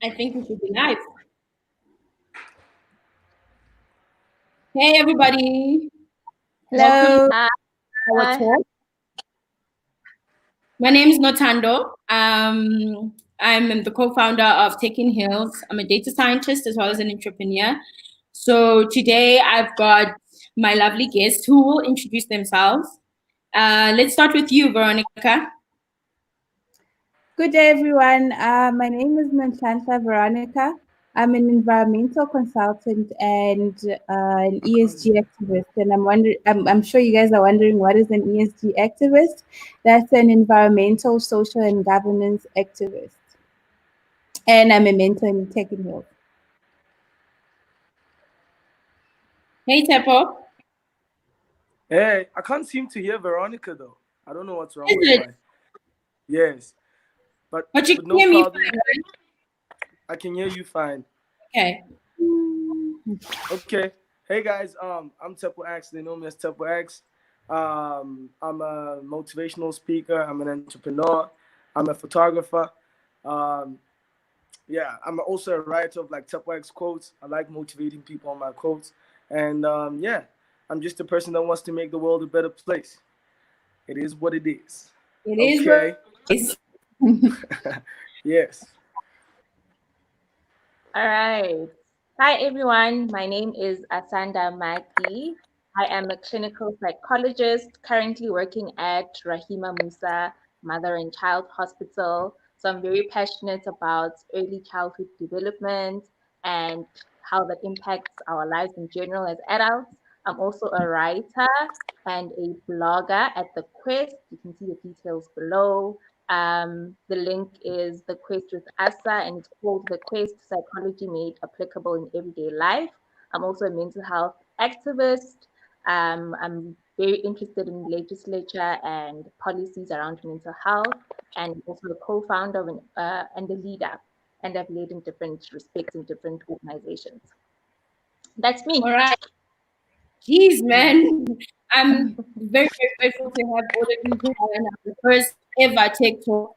I think we should be live. Hey, everybody. Welcome Hello. to our talk. My name is Notando. I'm the co-founder of Taking Hills. I'm a data scientist as well as an entrepreneur. So today I've got my lovely guests who will introduce themselves. Let's start with you, Veronica. Good day, everyone. My name is Nonhlanhla Veronica. I'm an environmental consultant and an ESG activist. And I'm sure you guys are wondering, what is an ESG activist? That's an environmental, social, and governance activist. And I'm a mentor in Taking Hills. Hey, Tshepo. Hey, I can't seem to hear Veronica though. I don't know what's wrong Is with it? mine. Yes, But you with can no hear me problem. fine, right? I can hear you fine. Okay. Okay. Hey guys, I'm Tshepo X. They know me as Tshepo X. I'm a motivational speaker. I'm an entrepreneur. I'm a photographer. Um, yeah, I'm also a writer of like Tshepo X quotes. I like motivating people on my quotes, and yeah, I'm just a person that wants to make the world a better place. It is what it is. It is Okay. what it is. Yes. All right. Hi, everyone. My name is Asanda Madi. I am a clinical psychologist currently working at Rahima Musa Mother and Child Hospital. So I'm very passionate about early childhood development and how that impacts our lives in general as adults. I'm also a writer and a blogger at The Quest. You can see the details below. The link is The Quest with Asa, and it's called The Quest Psychology Made Applicable in Everyday Life. I'm also a mental health activist. I'm very interested in legislature and policies around mental health, and also a co-founder and a leader. And I've led in different respects in different organizations. That's me. All right. Jeez, man. I'm very, very grateful to have all of you here on our first ever Tech Talk.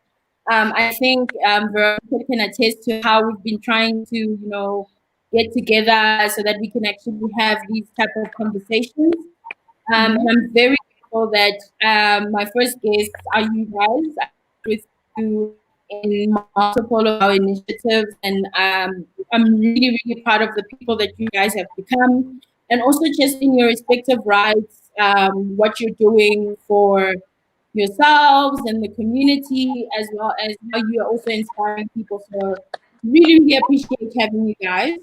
I think Veronica can attest to how we've been trying to, get together so that we can actually have these type of conversations. And I'm very grateful that my first guests are you guys. I worked with you in multiple of our initiatives, and I'm really, really proud of the people that you guys have become, and also just in your respective rights, what you're doing for yourselves and the community, as well as how you are also inspiring people. So, really, really appreciate having you guys.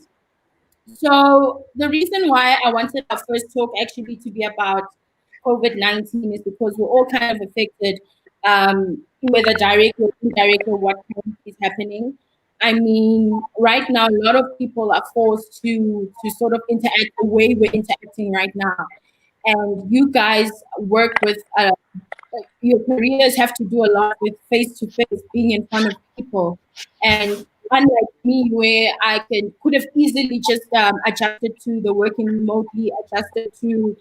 So the reason why I wanted our first talk actually to be about COVID-19 is because we're all kind of affected, whether directly or indirectly, what kind is happening. I mean, right now, a lot of people are forced to sort of interact the way we're interacting right now. And you guys work with your careers have to do a lot with face to face, being in front of people. And unlike me, where I could have easily just adjusted to the working remotely, adjusted to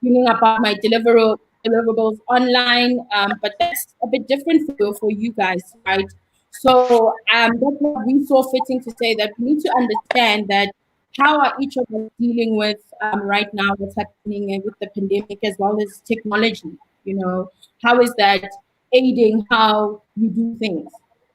bringing about my deliverables online, but that's a bit different for you guys, right? So that's what we saw fitting to say that we need to understand that how are each of us dealing with right now what's happening with the pandemic as well as technology. How is that aiding how you do things?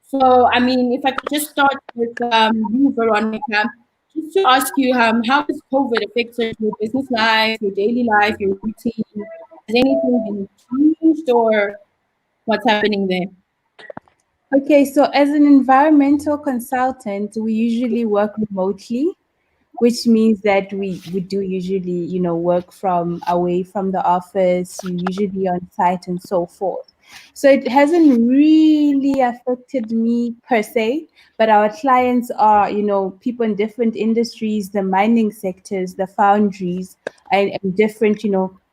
So, I mean, if I could just start with you, Veronica, just to ask you, how has COVID affected your business life, your daily life, your routine? Has anything been changed or what's happening there? Okay, so as an environmental consultant, we usually work remotely, which means that we do usually, work from away from the office, usually on site and so forth. So it hasn't really affected me per se, but our clients are, people in different industries, the mining sectors, the foundries, and different,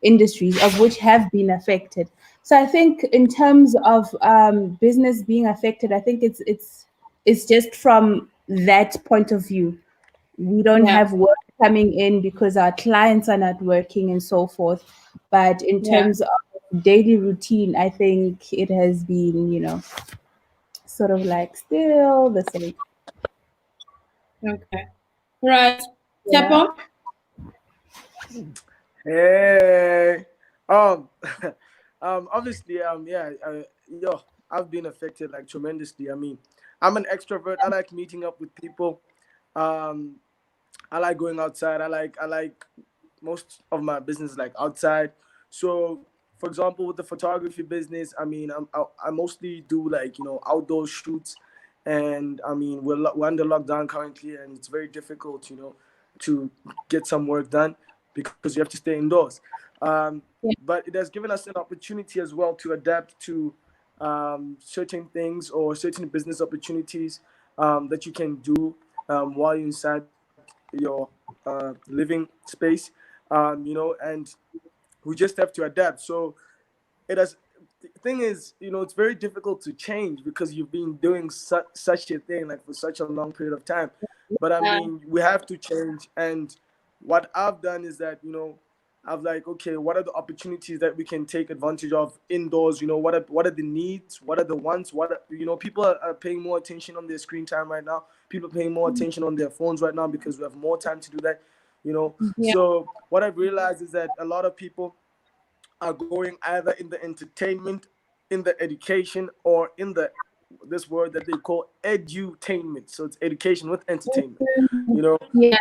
industries of which have been affected. So I think in terms of business being affected, I think it's just from that point of view. We don't Yeah, have work coming in because our clients are not working and so forth. But in yeah. terms of daily routine, I think it has been, sort of like still the same. Okay. Right. Yeah. Tshepo? Hey, um, obviously, yeah, yo, I've been affected like tremendously. I mean, I'm an extrovert. I like meeting up with people. Um, I like going outside. I like most of my business like outside. So, for example, with the photography business, I mean, I mostly do like outdoor shoots, and I mean we're under lockdown currently, and it's very difficult, to get some work done because you have to stay indoors. Um, Yeah. but it has given us an opportunity as well to adapt to certain things or certain business opportunities that you can do while you're inside your living space, and we just have to adapt. So it has. The thing is, it's very difficult to change because you've been doing such a thing like for such a long period of time. But I Uh, mean, we have to change. And what I've done is that I've like, okay, what are the opportunities that we can take advantage of indoors? What are the needs? What are the wants? People are paying more attention on their screen time right now. People are paying more attention on their phones right now because we have more time to do that. yeah. So what I've realized is that a lot of people are going either in the entertainment, in the education, or in the this word that they call edutainment. So it's education with entertainment. You know, Yeah.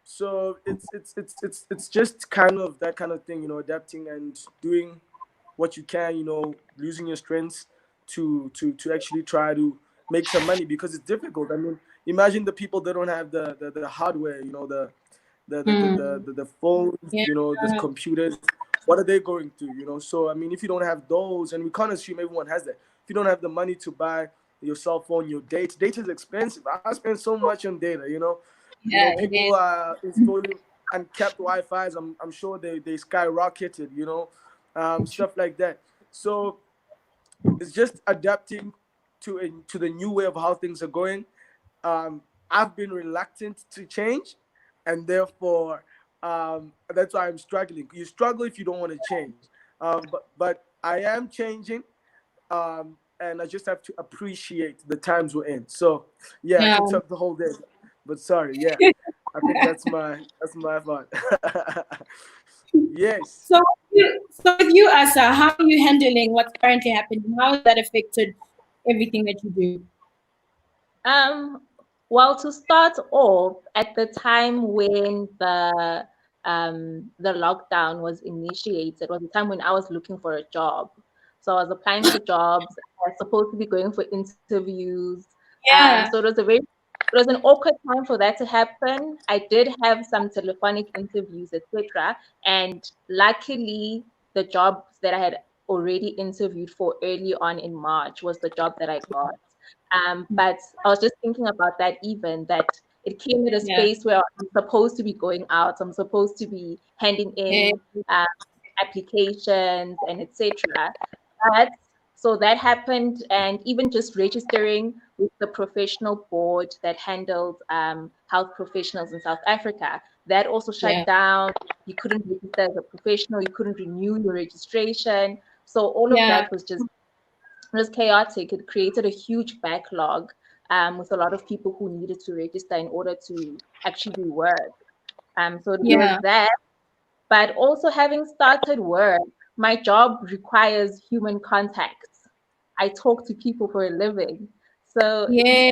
so it's just kind of that kind of thing. Adapting and doing what you can. Using your strengths to actually try to make some money because it's difficult. I mean, imagine the people that don't have the hardware. Mm. The phones, Yeah. the computers. What are they going through? So I mean, if you don't have those, and we can't assume everyone has that. If you don't have the money to buy your cell phone, your data is expensive. I spend so much on data. Yeah, it People is. are installing uncapped Wi-Fi's. I'm sure they skyrocketed. Stuff like that. So it's just adapting to the new way of how things are going. I've been reluctant to change, and therefore that's why I'm struggling. You struggle if you don't want to change, but I am changing, and I just have to appreciate the times we're in. So yeah, I Yeah. can talk the whole day, but sorry, yeah, I think that's my thought. Yes. So with you, Asa, how are you handling what's currently happening? How has that affected everything that you do? Um, well, to start off, at the time when the lockdown was initiated, was the time when I was looking for a job. So I was applying for jobs. I was supposed to be going for interviews. So Yeah. it was an awkward time for that to happen. I did have some telephonic interviews, etc. And luckily, the jobs that I had already interviewed for early on in March was the job that I got. But I was just thinking about that, even that it came at a Yeah. space where I'm supposed to be going out, I'm supposed to be handing Yeah. in um, applications and etc. But so that happened, and even just registering with the professional board that handled health professionals in South Africa, that also shut Yeah. down. You couldn't register as a professional, you couldn't renew your registration. So all of Yeah. that was just, it was chaotic. It created a huge backlog with a lot of people who needed to register in order to actually work. So there was Yeah. that. But also, having started work, my job requires human contacts. I talk to people for a living. So Yeah.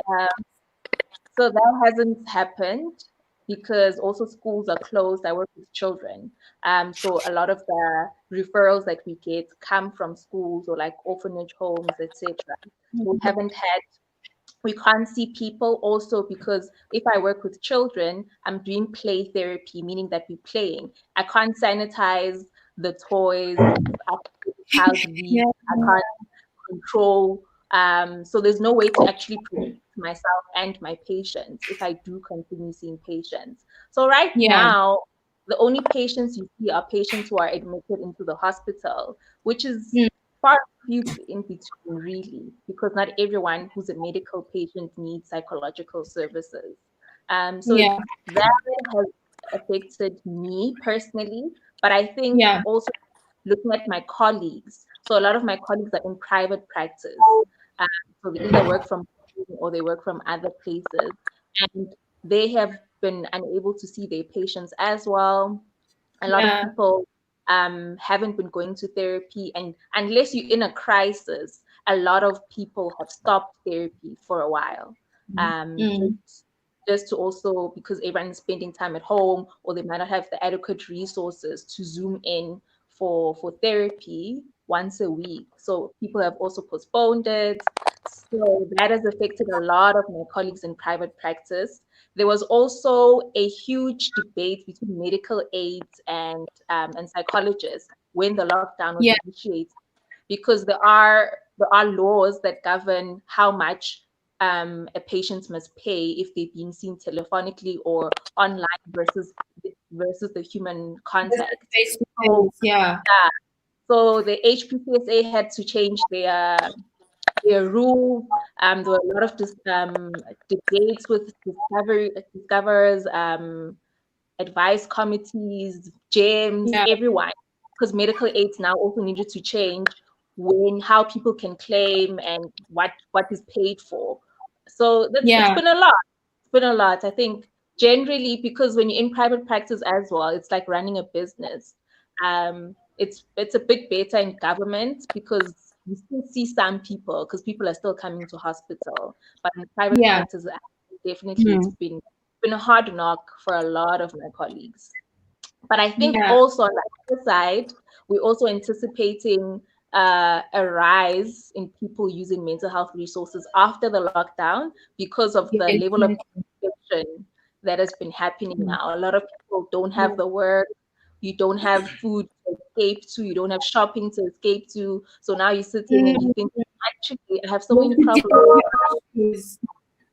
so that hasn't happened because also schools are closed. I work with children. So a lot of the referrals that we get come from schools or like orphanage homes, etc. We haven't had, we can't see people also because if I work with children, I'm doing play therapy, meaning that we're playing. I can't sanitize the toys if after the child leaves. Yeah. I can't control. So there's no way to actually protect myself and my patients if I do continue seeing patients. So right Yeah. now, the only patients you see are patients who are admitted into the hospital, which is Mm. far few in between, really, because not everyone who's a medical patient needs psychological services. So Yeah. that has affected me personally, but I think Yeah. also looking at my colleagues. So a lot of my colleagues are in private practice. Um, so they either work from home or they work from other places. and they have been unable to see their patients as well. A lot of Yeah. people haven't been going to therapy, and unless you're in a crisis, a lot of people have stopped therapy for a while. Um, Mm. just, just to also because everyone's spending time at home, or they might not have the adequate resources to zoom in for therapy once a week. So people have also postponed it. So that has affected a lot of my colleagues in private practice. There was also a huge debate between medical aides and psychologists when the lockdown was Yeah. initiated, because there are laws that govern how much a patient must pay if they're being seen telephonically or online versus the human Just contact. face to So face. Yeah. so the HPCSA had to change their rules. There were a lot of debates with discoverers, advice committees, gyms, Yeah. everyone, because medical aids now also needed to change when how people can claim and what is paid for. So it's Yeah. been a lot. It's been a lot. I think generally because when you're in private practice as well, it's like running a business. It's a bit better in government because you still see some people because people are still coming to hospital. But in private Yeah. practice, definitely it's Hmm. been a hard knock for a lot of my colleagues. But I think Yeah. also on the other side, we're also anticipating a rise in people using mental health resources after the lockdown because of the Yeah. level of infection that has been happening Hmm. now. A lot of people don't have Yeah. the work, you don't have food to escape to, you don't have shopping to escape to. So now you're sitting and you Mm. think, actually, I have so You many can take problems. off your shoes.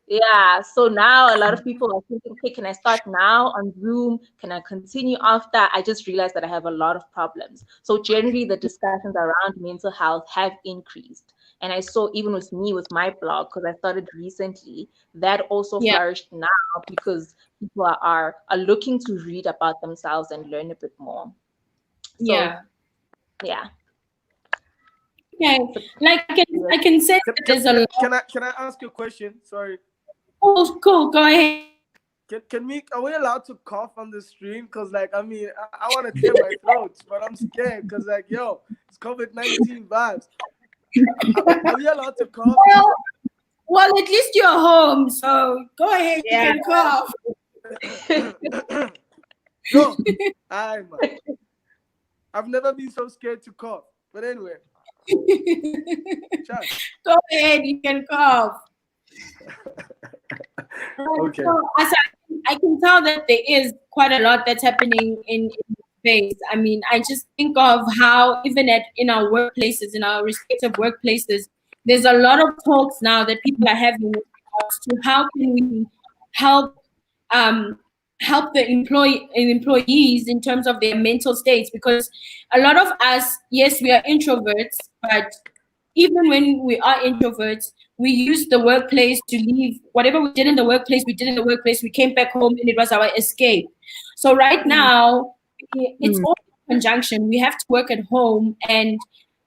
Yeah, so now a lot of people are thinking, okay, can I start now on Zoom? Can I continue after? I just realized that I have a lot of problems. So generally, the discussions around mental health have increased. And I saw even with me, with my blog, because I started recently, that also Yeah. flourished now because people are looking to read about themselves and learn a bit more. So Yeah. yeah. Okay. So, Like yeah. I can say Can, that can, there's a can, lot. can I can I ask you a question? Sorry. Oh, cool. Go ahead. Can we are we allowed to cough on the stream? Cause like I mean I want to clear my throat, but I'm scared. Cause like yo, it's COVID-19 vibes. Are we allowed to cough? Well, well, at least you're home, so go ahead. You Yeah. can cough. Yo, I man, I've never been so scared to cough. But anyway, chat. Go ahead. You can cough. Okay. So, as I can tell that there is quite a lot that's happening in space. I mean, I just think of how even in our workplaces, in our respective workplaces, there's a lot of talks now that people are having with regards to how can we help um, help the employees in terms of their mental states, because a lot of us, yes, we are introverts, but even when we are introverts, we use the workplace to leave whatever we did in the workplace. We did in the workplace. We came back home, and it was our escape. So right now, it's Hmm. all in conjunction. We have to work at home, and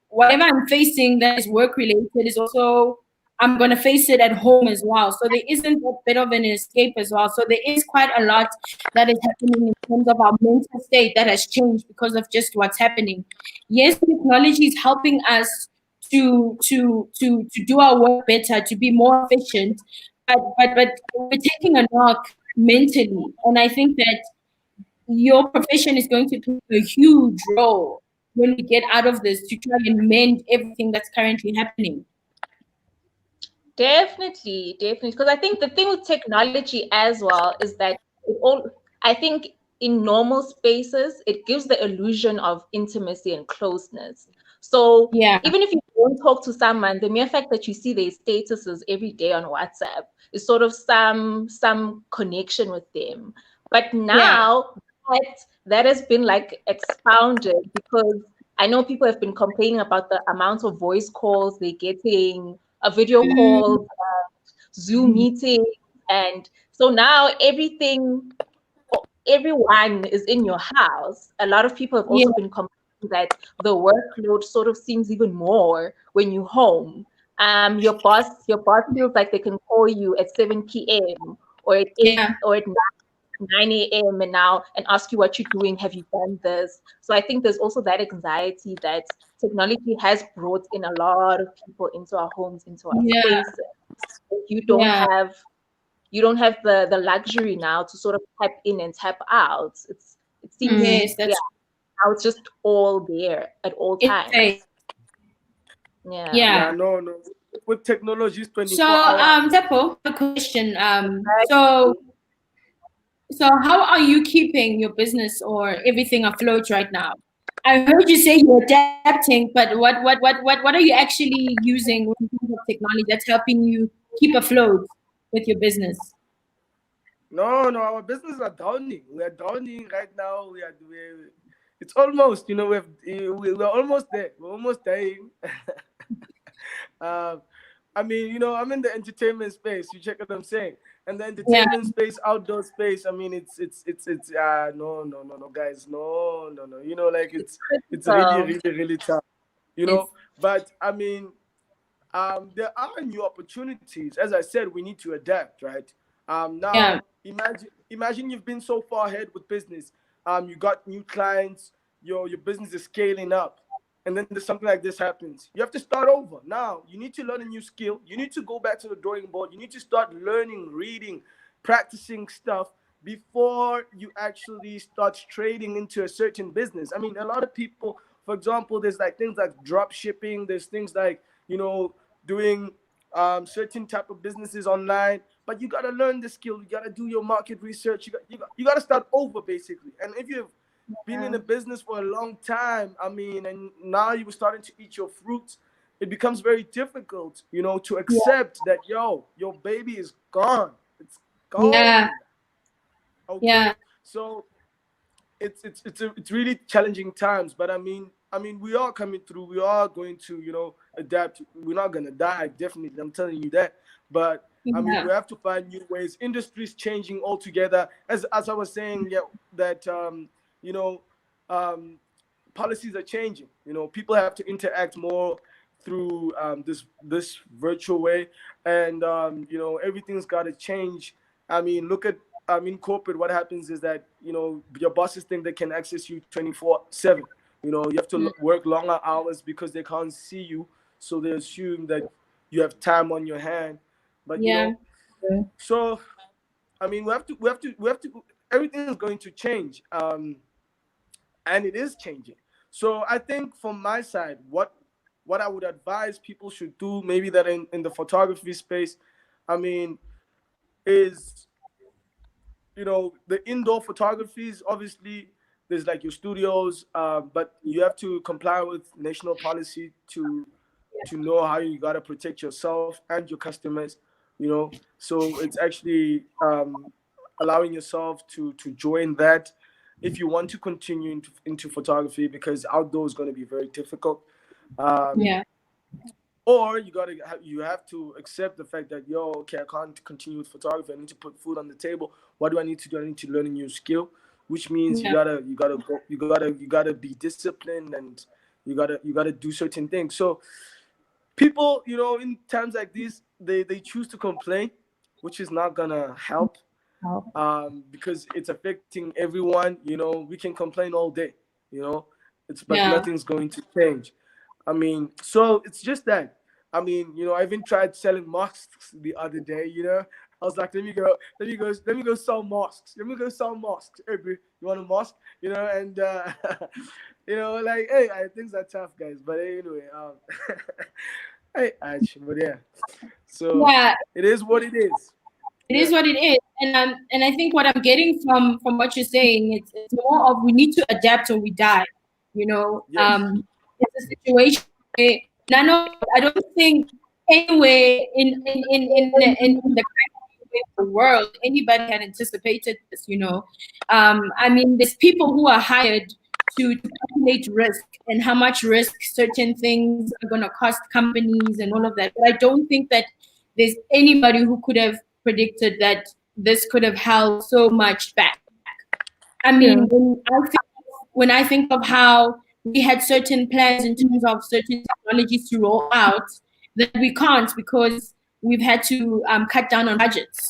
whatever I'm facing that is work related is also I'm gonna face it at home as well. So there isn't a bit of an escape as well. So there is quite a lot that is happening in terms of our mental state that has changed because of just what's happening. Yes, technology is helping us to do our work better, to be more efficient, but we're taking a knock mentally, and I think that your profession is going to play a huge role when we get out of this to try and mend everything that's currently happening. Definitely, definitely. Because I think the thing with technology as well is that I think in normal spaces, it gives the illusion of intimacy and closeness. So Yeah, even if you don't talk to someone, the mere fact that you see their statuses every day on WhatsApp is sort of some connection with them. But yeah, now that has been like expounded because I know people have been complaining about the amount of voice calls they're getting, a video mm, call, Zoom meeting, and so now everyone is in your house. A lot of people have yeah, also been complaining that the workload sort of seems even more when you're home. Your boss feels like they can call you at 7 p.m. or at 8 Yeah. or at 9 a.m. and ask you what you're doing. Have you done this? So I think there's also that anxiety that technology has brought in a lot of people into our homes, into our Yeah. spaces. You don't Yeah. have the luxury now to sort of tap in and tap out. It seems, Yes, yeah, that's now it's just all there at all it's times. safe. Yeah. Yeah, Yeah. no. With technology, it's So, 24-hour. Tshepo, a question. Exactly. So how are you keeping your business or everything afloat right now? I heard you say you're adapting, but what are you actually using in terms of technology that's helping you keep afloat with your business? No, our business are downing. We are downing right now. It's almost, we're almost there. We're almost dying. um, I mean, I'm in the entertainment space. You check what I'm saying. And the Yeah, entertainment space, outdoor space. I mean, it's no, guys, no. Like It's it's really, critical. really, really tough. it's But I mean, there are new opportunities. As I said, we need to adapt, right? yeah, Now imagine you've been so far ahead with business. You got new clients. Your business is scaling up, and then there's something like this happens. You have to start over. Now you need to learn a new skill. You need to go back to the drawing board. You need to start learning, reading, practicing stuff before you actually start trading into a certain business. I mean, a lot of people, for example, there's like things like drop shipping. There's things like doing certain type of businesses online. But you gotta learn the skill. You gotta do your market research. You gotta start over basically. And if you've been in Yeah. a business for a long time, I mean, and now you're starting to eat your fruits, it becomes very difficult, to yeah, accept that your baby is gone. It's yeah, gone. Okay, yeah, so it's really challenging times, but I mean we are coming through. We are going to adapt. We're not gonna die, definitely, I'm telling you that. But I mean, yeah, we have to find new ways. Industry's changing altogether. As I was saying, yeah, that you know um policies are changing. People have to interact more through this virtual way, and everything's got to change. I mean, look at corporate. What happens is that your bosses think they can access you 24/7. You have to mm, work longer hours because they can't see you, so they assume that you have time on your hand. But yeah, so I mean, we have to. Everything is going to change. And it is changing. So I think from my side, what I would advise people should do, maybe that in the photography space, I mean, is the indoor photographies. Obviously, there's like your studios, but you have to comply with national policy to know how you gotta protect yourself and your customers. So it's actually allowing yourself to join that if you want to continue into photography, because outdoor is going to be very difficult. um, yeah, or you have to accept the fact that okay, I can't continue with photography. I need to put food on the table. What do I need to do? I need to learn a new skill, which means you yeah, gotta you gotta be disciplined, and you gotta do certain things. So people, in times like these, they choose to complain, which is not gonna help, because it's affecting everyone. We can complain all day, but yeah, nothing's going to change. I mean, so it's just that. I mean, I even tried selling masks the other day. I was like, let me go sell masks. Let me go sell masks. Hey, bro, you want a mask? And like, hey, things are tough, guys. But anyway, hey, actually, but yeah. So yeah. it is what it is. It is Yeah. what it is, and I think what I'm getting from what you're saying, it's more of we need to adapt or we die. Yes. It's a situation where none of I don't think anywhere in the world anybody had anticipated this. I mean, there's people who are hired to calculate risk and how much risk certain things are going to cost companies and all of that. But I don't think that there's anybody who could have predicted that this could have held so much back. I mean, True. when I think of how we had certain plans in terms of certain technologies to roll out that we can't because we've had to cut down on budgets.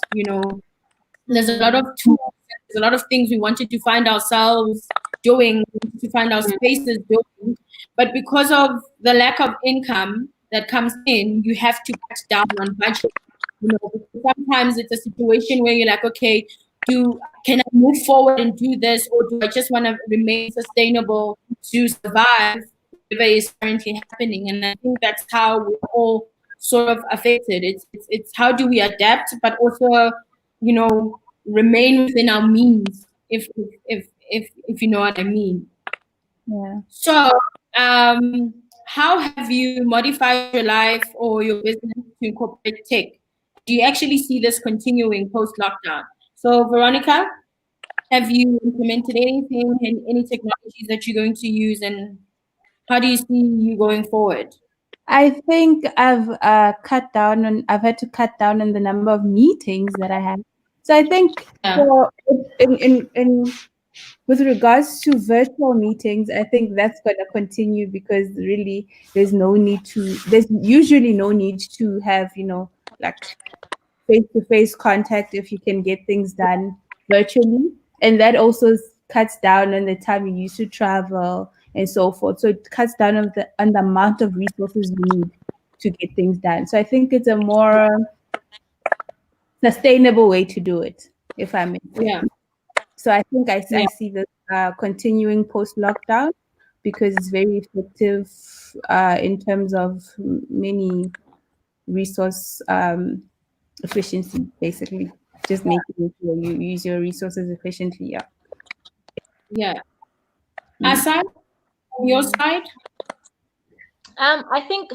There's a lot of tools, there's a lot of things we wanted to find ourselves doing, to find our spaces doing. But because of the lack of income that comes in, you have to cut down on budget. You know, because sometimes it's a situation where you're like, okay, can I move forward and do this, or do I just want to remain sustainable to survive whatever is currently happening? And I think that's how we're all sort of affected. It's how do we adapt, but also, you know, remain within our means, if you know what I mean. Yeah. So, how have you modified your life or your business to incorporate tech? Do you actually see this continuing post lockdown? So, Veronica, have you implemented anything and any technologies that you're going to use, and how do you see you going forward? I think I've had to cut down on the number of meetings that I have. So I think Yeah, for in with regards to virtual meetings, I think that's going to continue because really there's usually no need to have, like face-to-face contact if you can get things done virtually. And that also cuts down on the time you used to travel and so forth. So it cuts down on the amount of resources you need to get things done. So I think it's a more sustainable way to do it, if I may say. yeah, So I think I yeah, see this continuing post lockdown because it's very effective in terms of many resource efficiency, basically. Just making sure you use your resources efficiently. Yeah. yeah. Mm. Aside on your side, I think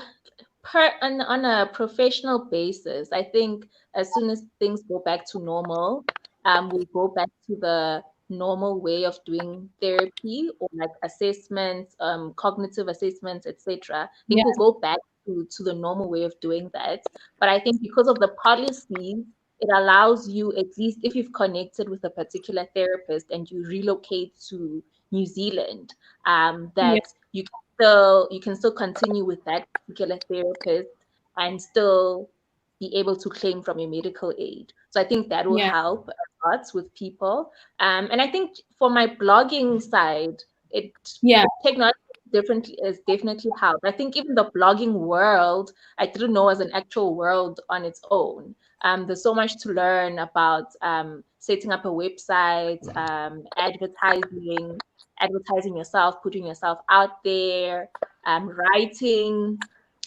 on a professional basis, I think as soon as things go back to normal, we'll go back to the normal way of doing therapy or like assessments, cognitive assessments, etc. I think yeah, we'll go back to the normal way of doing that. But I think because of the policies, it allows you, at least if you've connected with a particular therapist and you relocate to New Zealand, yeah, that you can still continue with that particular therapist and still be able to claim from your medical aid. So I think that will yeah, help a lot with people. And I think for my blogging side, it yeah, technology differently is definitely helped. I think even the blogging world, I didn't know as an actual world on its own. There's so much to learn about setting up a website, advertising yourself, putting yourself out there, writing.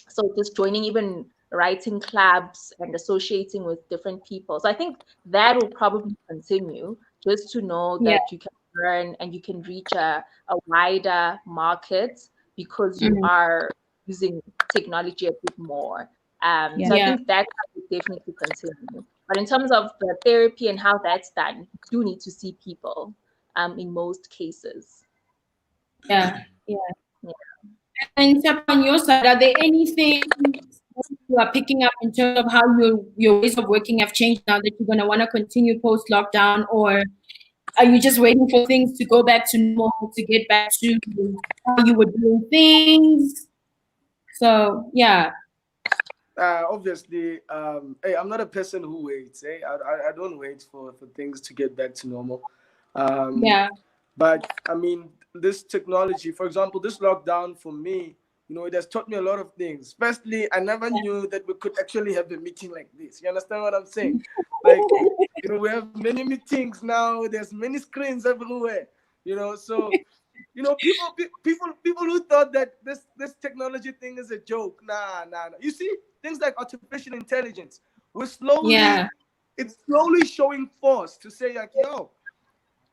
So just joining even writing clubs and associating with different people. So I think that will probably continue just to know yeah, that you can learn and you can reach a wider market because you mm, are using technology a bit more. So Yeah. I yeah, think that will definitely continue. But in terms of the therapy and how that's done, you do need to see people in most cases. yeah, yeah. Yeah. And Tshepo, on your side, are there anything you are picking up in terms of how your ways of working have changed now that you're going to want to continue post lockdown, or are you just waiting for things to go back to normal to get back to how you were doing things? So yeah, Obviously, hey, I'm not a person who waits. I don't wait for things to get back to normal. Um, yeah, but I mean, this technology, for example, this lockdown for me, it has taught me a lot of things. Firstly, I never knew that we could actually have a meeting like this. You understand what I'm saying? Like, we have many meetings now. There's many screens everywhere. So people who thought that this technology thing is a joke. Nah. You see, things like artificial intelligence, we're slowly, yeah, it's slowly showing force to say like, yo,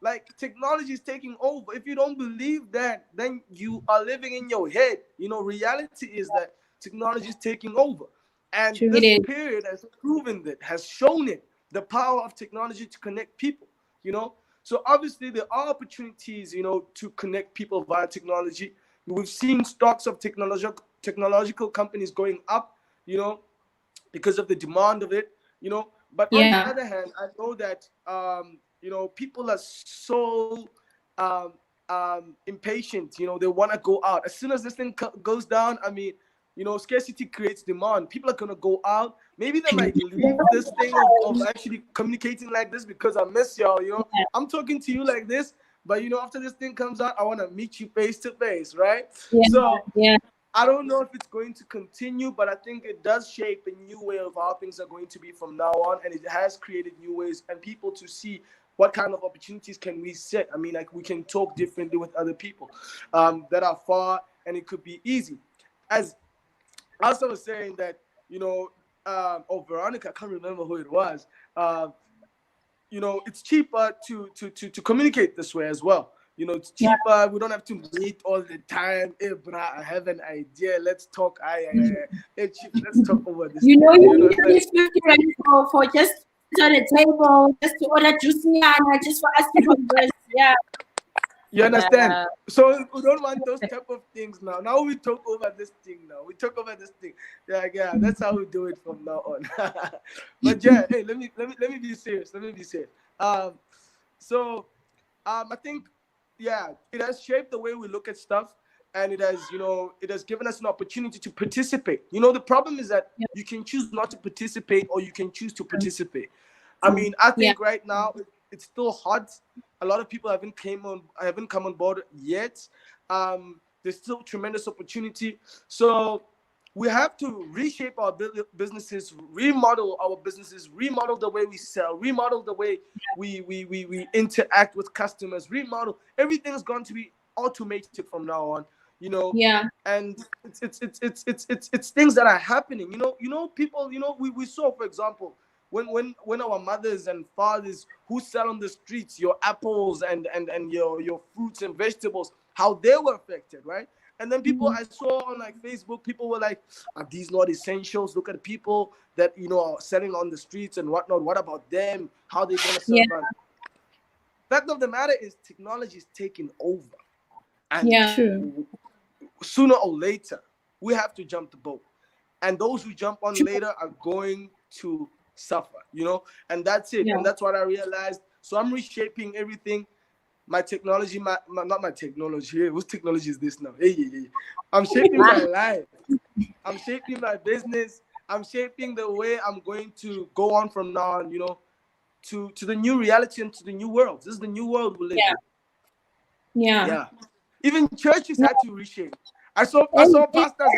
like technology is taking over. If you don't believe that, then you are living in your head. Reality is that technology is taking over, and True. it this is. period has proven that, has shown it, the power of technology to connect people. So obviously there are opportunities, to connect people via technology. We've seen stocks of technological companies going up, because of the demand of it. But on the Yeah, other hand, I know that people are so impatient. They want to go out as soon as this thing goes down. I mean, scarcity creates demand. People are gonna go out. Maybe they might leave this thing of actually communicating like this because I miss y'all. I'm talking to you like this, but after this thing comes out, I want to meet you face to face, right? So I don't know if it's going to continue, but I think it does shape a new way of how things are going to be from now on, and it has created new ways and people to see what kind of opportunities can we set. I mean, like, we can talk differently with other people that are far, and it could be easy. As I was saying that, Veronica, I can't remember who it was. It's cheaper to communicate this way as well. It's cheaper. We don't have to meet all the time. Hey, brah, I have an idea. Let's talk. Hey, chief, let's talk over this. You need to be 50 ready for just on the table, just to order juice and just for us to converse. Yeah. You understand? So we don't want those type of things now. Now we talk over this thing now. We talk over this thing. Yeah, that's how we do it from now on. But yeah, hey, let me be serious. Let me be serious. So I think, it has shaped the way we look at stuff, and it has given us an opportunity to participate. The problem is that you can choose not to participate, or you can choose to participate. I mean, I think right now it's still hot. A lot of people haven't come on board yet. There's still tremendous opportunity. So we have to reshape our businesses, remodel our businesses, remodel the way we sell, remodel the way we interact with customers, remodel. Everything's going to be automated from now on. And it's things that are happening. People. We saw, for example, when our mothers and fathers who sell on the streets your apples and your fruits and vegetables, how they were affected, right? And then people I saw on like Facebook, people were like, are these not essentials? Look at the people that are selling on the streets and whatnot. What about them? How they gonna survive? Fact of the matter is, technology is taking over, and sooner or later we have to jump the boat, and those who jump on later are going to suffer, and that's it. And that's what I realized. So I'm reshaping everything. My technology, not my technology. Whose technology is this now? Hey. I'm shaping my life. I'm shaping my business. I'm shaping the way I'm going to go on from now on, to the new reality and to the new world. This is the new world we live in. Yeah. Even churches had to reshape. I saw pastors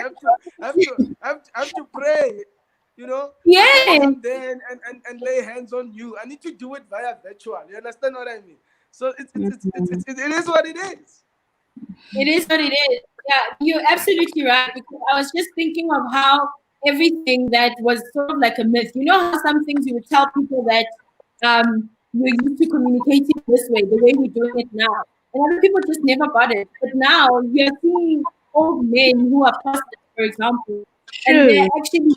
have to pray. I can come there and lay hands on you. I need to do it via virtual. You understand what I mean? So it is what it is. It is what it is. Yeah, you're absolutely right. Because I was just thinking of how everything that was sort of like a myth. You know how some things you would tell people that you're used to communicating this way, the way we're doing it now. And other people just never got it. But now you're seeing old men who are pastors, for example, and they're actually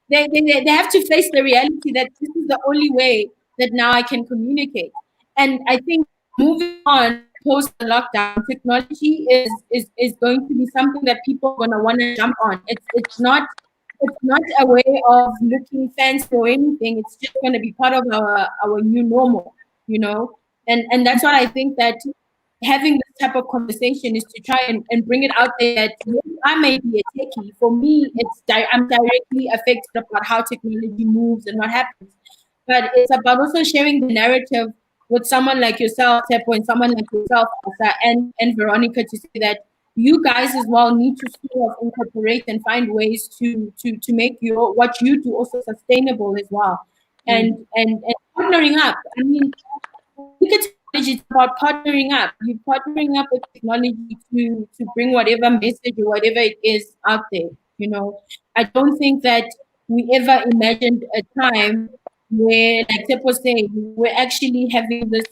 they have to face the reality that this is the only way that now I can communicate. And I think moving on post the lockdown, technology is going to be something that people are gonna want to jump on. It's not a way of looking fancy or anything. It's just gonna be part of our new normal. And that's what I think, that having this type of conversation is to try and bring it out there that yes, I may be a techie. For me, I'm directly affected about how technology moves and what happens. But it's about also sharing the narrative with someone like yourself, Tshepo, and someone like yourself, Asa, and Veronica, to say that you guys as well need to sort of incorporate and find ways to make what you do also sustainable as well. And partnering up. I mean, look at technology, it's about partnering up. You're partnering up with technology to bring whatever message or whatever it is out there. I don't think that we ever imagined a time where, like Tshepo was saying, we're actually having this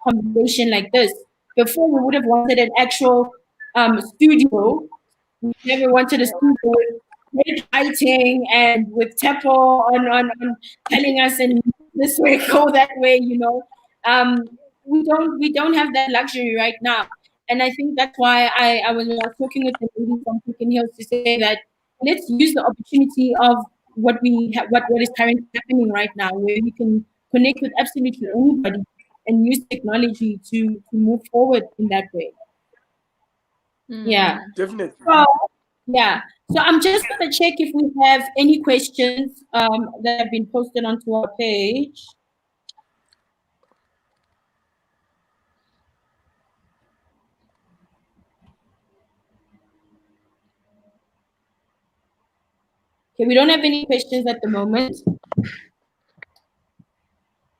conversation like this. Before, we would have wanted an actual studio. We never wanted a studio with great lighting and with Tshepo on telling us in this way, go that way. We don't have that luxury right now. And I think that's why I was talking with the lady from Pumpkin Hills to say that let's use the opportunity of what is currently happening right now, where we can connect with absolutely anybody and use technology to move forward in that way. Yeah. Definitely. So Yeah. So I'm just gonna check if we have any questions that have been posted onto our page. Okay, we don't have any questions at the moment.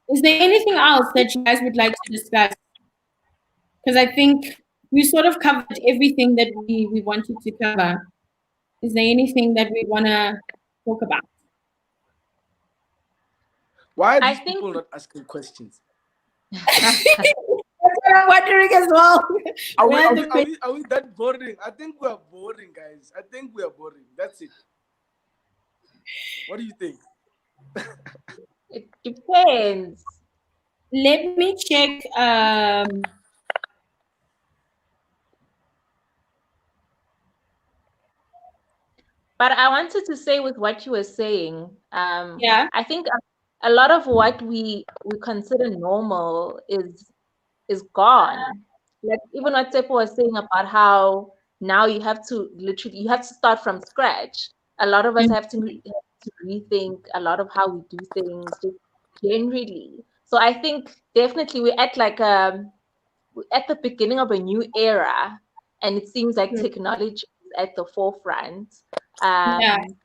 Is there anything else that you guys would like to discuss? Because I think we sort of covered everything that we wanted to cover. Is there anything that we want to talk about? Why are I these think people not asking questions? That's what I'm wondering as well. Are we, Where are the we, are we, are we that boring? I think we are boring, guys. I think we are boring. That's it. What do you think? it depends. Let me check. But I wanted to say with what you were saying, Yeah. I think a lot of what we consider normal is gone. Like even what Tshepo was saying about how now you have to start from scratch. A lot of us Mm, have to rethink a lot of how we do things just generally. So I think definitely we're at at the beginning of a new era, and it seems like mm, technology is at the forefront, yeah. um,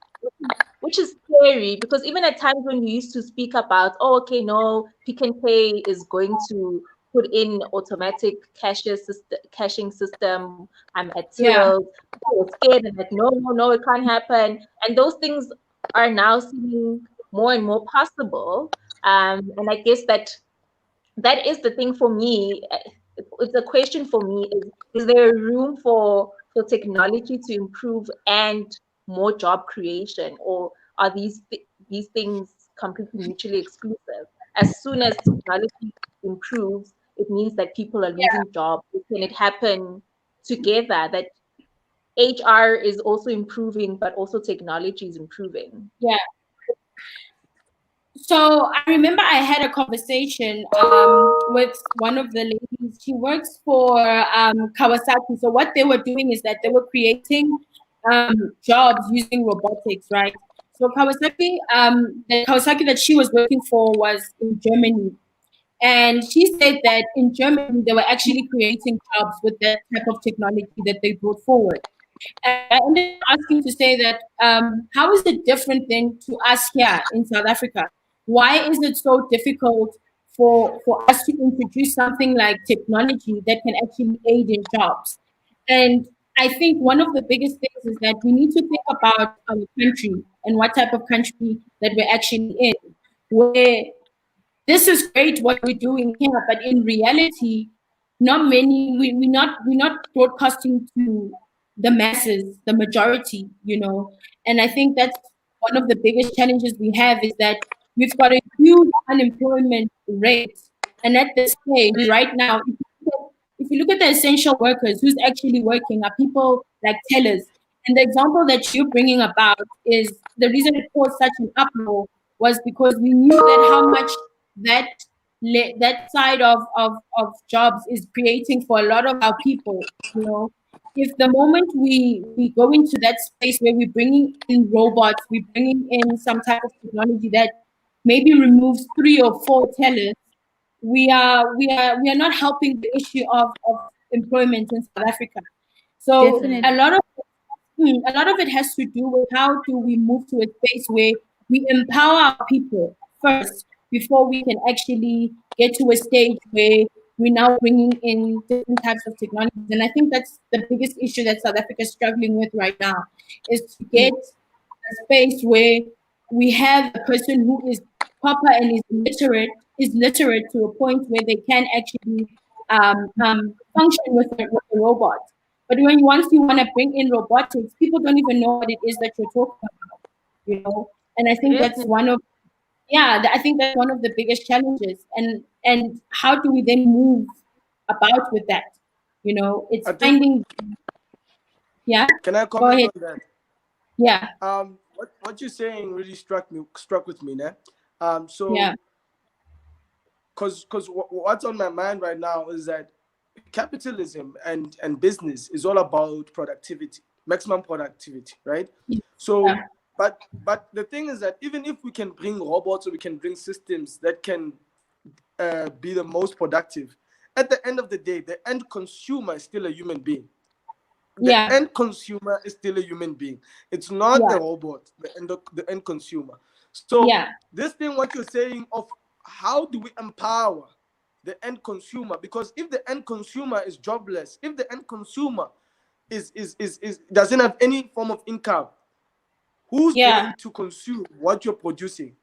which is scary because even at times when we used to speak about, oh, okay, no, Pick and Pay is going to put in automatic caching system. I'm at Yeah. tills. I was scared and like, no, no, no, it can't happen. And those things are now seeming more and more possible. And I guess that is the thing for me. It's a question for me: is there room for technology to improve and more job creation, or are these things completely mutually exclusive? As soon as technology improves, it means that people are losing jobs. Can it happen together? That HR is also improving, but also technology is improving. Yeah. So I remember I had a conversation with one of the ladies. She works for Kawasaki. So what they were doing is that they were creating jobs using robotics, right? So the Kawasaki that she was working for was in Germany. And she said that in Germany, they were actually creating jobs with that type of technology that they brought forward. And I ended up asking to say that how is it different than to us here in South Africa? Why is it so difficult for us to introduce something like technology that can actually aid in jobs? And I think one of the biggest things is that we need to think about our country and what type of country that we're actually in, where this is great what we're doing here, but in reality, not many we're not broadcasting to the masses, the majority, And I think that's one of the biggest challenges we have is that we've got a huge unemployment rate. And at this stage, right now, if you look at the essential workers who's actually working are people like tellers. And the example that you're bringing about is the reason it caused such an uproar was because we knew that how much that that side of jobs is creating for a lot of our people. If the moment we go into that space where we're bringing in robots, we're bringing in some type of technology that maybe removes 3 or 4 tellers, we are not helping the issue of employment in South Africa. So Definitely. a lot of it has to do with how do we move to a space where we empower our people first before we can actually get to a stage where we're now bringing in different types of technologies. And I think that's the biggest issue that South Africa is struggling with right now, is to get a space where we have a person who is proper and is literate to a point where they can actually function with a robot. But once you want to bring in robotics, people don't even know what it is that you're talking about. And I think that's Definitely. one of I think that's one of the biggest challenges. And how do we then move about with that? It's I think. finding. Yeah, Can I go comment ahead. on that? Yeah, What you're saying really struck with me, né? yeah, So because what's on my mind right now is that capitalism and business is all about productivity. maximum productivity, right? Yeah. So, but the thing is that even if we can bring robots or we can bring systems that can be the most productive, at the end of the day, the end consumer is still a human being. The Yeah. end consumer is still a human being. It's not the Yeah. robot, the end consumer. So Yeah. this thing, what you're saying of how do we empower the end consumer? Because if the end consumer is jobless, if the end consumer is doesn't have any form of income, who's Yeah. going to consume what you're producing?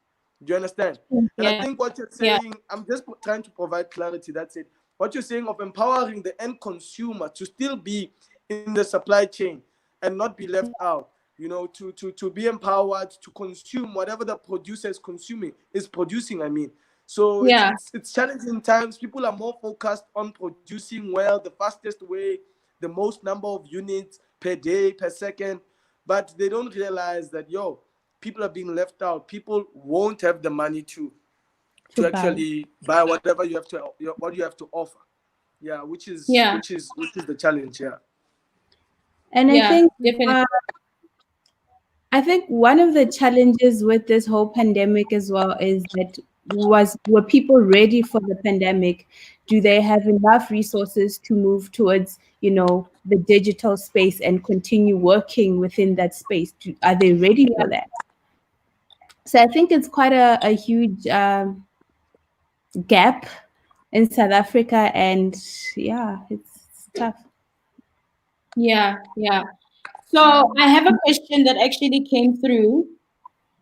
Do you understand? And I Yeah. think what you're Yeah. saying, I'm just trying to provide clarity. That's it. What you're saying of empowering the end consumer to still be in the supply chain and not be left out, to be empowered to consume whatever the producer is producing. I mean, so it's Yeah. it's it's challenging times. People are more focused on producing well, the fastest way, the most number of units per day, per second, but they don't realize that people are being left out. People won't have the money to To buy. actually buy whatever what you have to offer. Yeah, which is Yeah. which is which is the challenge. Yeah. And Yeah. Definitely. I think one of the challenges with this whole pandemic as well is that were people ready for the pandemic? Do they have enough resources to move towards, the digital space and continue working within that space? Are they ready Yeah. for that? So I think it's quite a huge gap in South Africa, and yeah, it's tough. Yeah. Yeah. So I have a question that actually came through.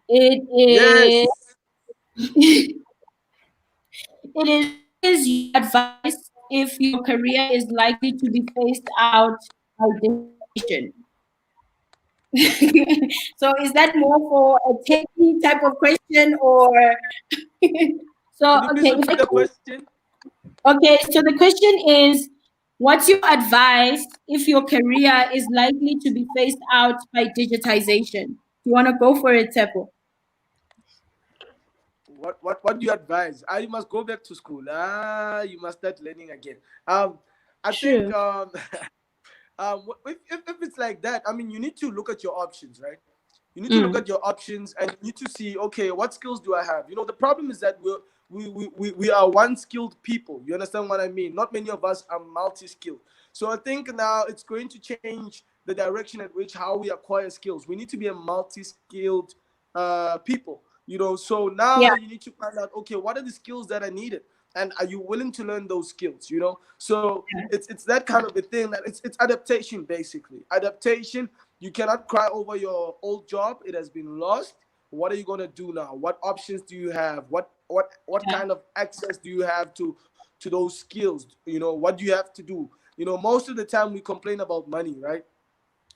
It is, Yes. it is, what is your advice if your career is likely to be phased out by digitization? So is that more for a techie type of question, or so Can you please okay, if repeat I the could, question? okay, so the question is, what's your advice if your career is likely to be phased out by digitization? You want to go for it, Tshepo? What do you advise? You must go back to school. You must start learning again. I think True. if it's like that, I mean, you need to look at your options, right? You need to look Mm. at your options and you need to see, okay, what skills do I have? The problem is that we are one skilled people. You understand what I mean? Not many of us are multi-skilled. So I think now it's going to change the direction at which how we acquire skills. We need to be a multi-skilled people. So Yeah. now you need to find out, okay, what are the skills that are needed? And are you willing to learn those skills? So it's that kind of a thing, that it's adaptation, basically adaptation. You cannot cry over your old job. It has been lost. What are you going to do now? What options do you have? What Yeah. kind of access do you have to those skills? What do you have to do? Most of the time we complain about money, right?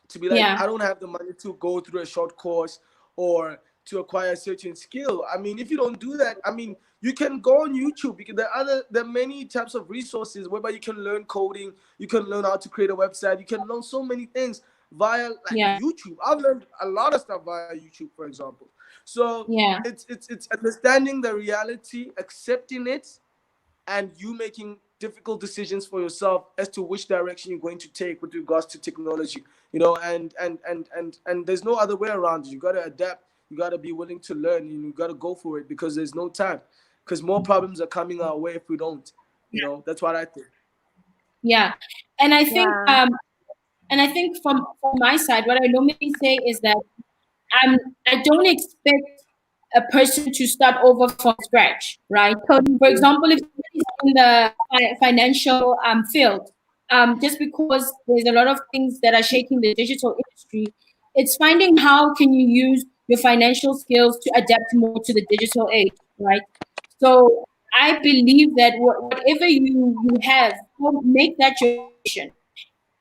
To be like, Yeah. I don't have the money to go through a short course or to acquire a certain skill. I mean, if you don't do that, I mean, you can go on YouTube, because there are many types of resources whereby you can learn coding, you can learn how to create a website, you can learn so many things via like Yeah. YouTube. I've learned a lot of stuff via YouTube, for example. So Yeah. it's understanding the reality, accepting it, and you making difficult decisions for yourself as to which direction you're going to take with regards to technology. And there's no other way around it. You got to adapt, you got to be willing to learn, and you got to go for it, because there's no time, because more problems are coming our way if we don't. That's what I think. Yeah. And I think Yeah. um and I think from my side, what I normally say is that I don't expect a person to start over from scratch, right? For Totally. example, if somebody's in the financial field, just because there's a lot of things that are shaking the digital industry, it's finding how can you use your financial skills to adapt more to the digital age, right? So I believe that whatever you have, make that your passion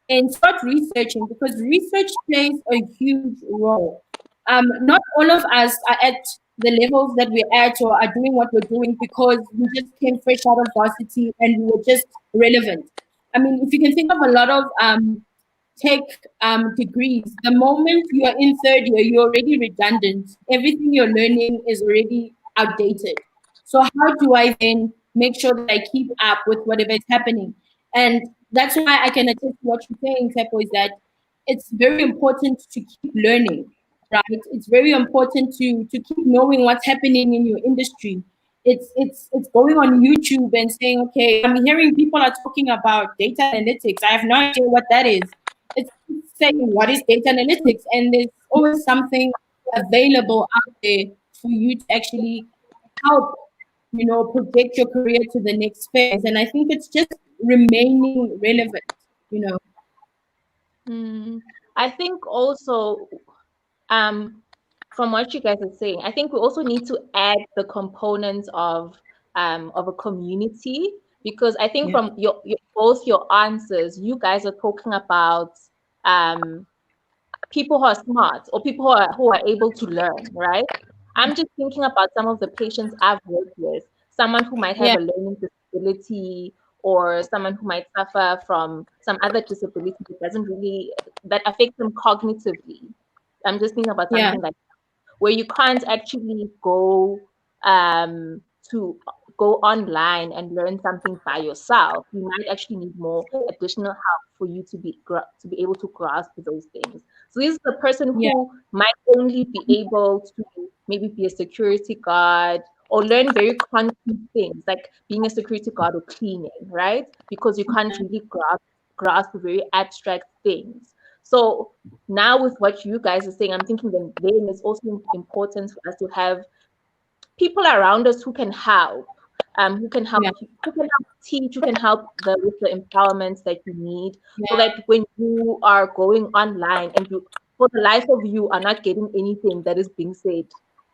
and start researching, because research plays a huge role. Not all of us are at the levels that we're at or are doing what we're doing because we just came fresh out of varsity and we were just relevant. I mean, if you can think of a lot of tech degrees, the moment you are in third year, you're already redundant. Everything you're learning is already outdated. So how do I then make sure that I keep up with whatever is happening? And that's why I can attest to what you're saying, Tshepo, is that it's very important to keep learning, right? It's very important to keep knowing what's happening in your industry. It's going on YouTube and saying, okay, I'm hearing people are talking about data analytics. I have no idea what that is. It's saying what is data analytics, and there's always something available out there for you to actually help, project your career to the next phase. And I think it's just remaining relevant, you know. Mm, I think also, um, from what you guys are saying, I think we also need to add the components of a community, because I think Yeah. from your both your answers, you guys are talking about um people who are smart, or people who are able to learn, right? I'm just thinking about some of the patients I've worked with, someone who might have Yeah. a learning disability, or someone who might suffer from some other disability that doesn't really that affects them cognitively. I'm just thinking about Yeah. something like where you can't actually um, to go online and learn something by yourself. You might actually need more additional help for you to be able to grasp those things. So this is the person Yeah. who might only be able to maybe be a security guard or learn very concrete things like being a security guard or cleaning, right? Because you can't really grasp very abstract things. So now with what you guys are saying, I'm thinking then it's also important for us to have people around us who can help, who can help Yeah. who can help teach, who can help with the empowerments that you need, so Yeah. that when you are going online and you, for the life of you, are not getting anything that is being said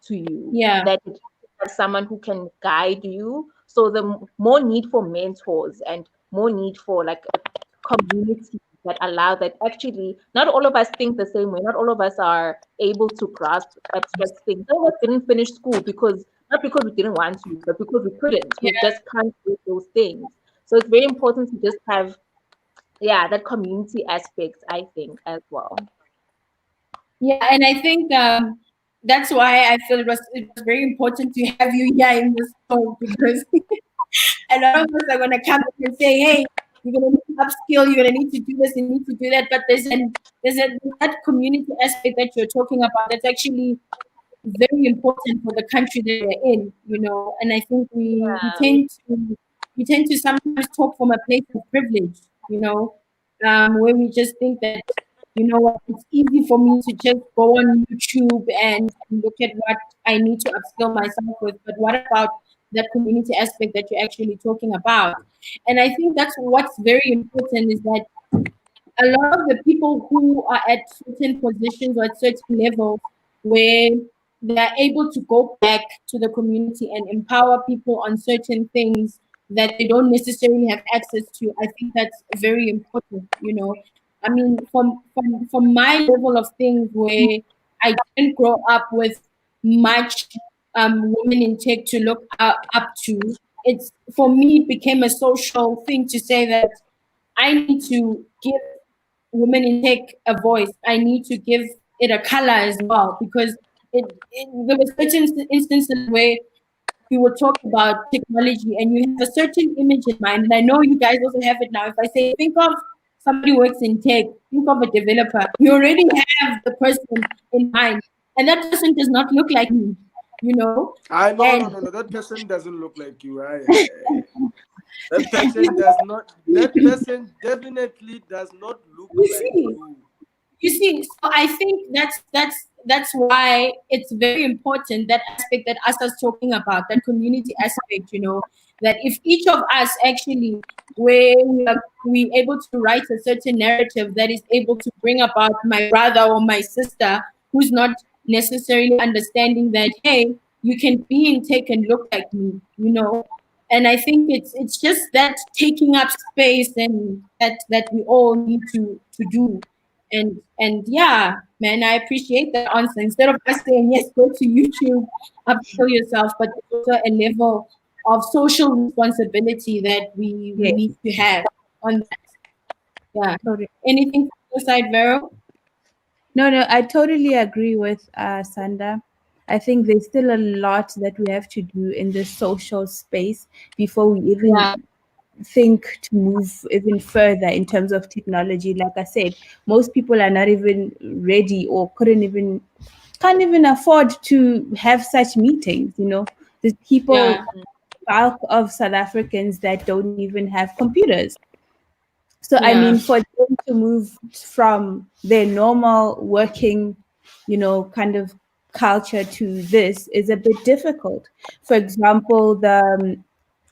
to you, Yeah. that you have someone who can guide you. So the more need for mentors and more need for like a community that allow that actually not all of us think the same way. Not all of us are able to grasp abstract things. Some of us didn't finish school because not because we didn't want to, but because we couldn't. We Yeah. just can't do those things. So it's very important to just have, yeah, that community aspect, I think, as well. Yeah. And I think that's why I feel it was very important to have you here in this talk, because a lot of us are going to come and say, hey, you're going to need to upskill, you're going to need to do this, you need to do that. But there's that community aspect that you're talking about that's actually very important for the country that we're in, And I think we tend to sometimes talk from a place of privilege, where we just think that, what, it's easy for me to just go on YouTube and look at what I need to upskill myself with. But what about that community aspect that you're actually talking about? And I think that's what's very important, is that a lot of the people who are at certain positions or at certain levels where they're able to go back to the community and empower people on certain things that they don't necessarily have access to, I think that's very important. I mean, from my level of things, where I didn't grow up with much women in tech to look up to, it's, for me, it became a social thing to say that I need to give women in tech a voice. I need to give it a color as well, because there were certain instances where we would talk about technology and you have a certain image in mind. And I know you guys also have it now. If I say, think of somebody who works in tech, think of a developer, you already have the person in mind. And that person does not look like me, you know? I no no And no no. That person doesn't look like you. That person does not. That person definitely does not look you like see, you. so I think that's why it's very important, that aspect that Asa's talking about, that community aspect. That if each of us actually, where we able to write a certain narrative that is able to bring about my brother or my sister who's not necessarily understanding that, hey, you can be in tech and look like me. And I think it's just that taking up space, and that we all need to do. And yeah, man, I appreciate that answer. Instead of us saying, yes, go to YouTube, upskill yourself, but there's also a level of social responsibility that we Yes, need to have on that. Yeah. totally. Anything from your side, Vero? No, no, I totally agree with Sanda. I think there's still a lot that we have to do in the social space before we even Yeah. think to move even further in terms of technology. Like I said, most people are not even ready or can't even afford to have such meetings. There's Yeah. people, bulk of South Africans that don't even have computers. So I mean, Yeah. for them to move from their normal working, kind of culture to this is a bit difficult. For example,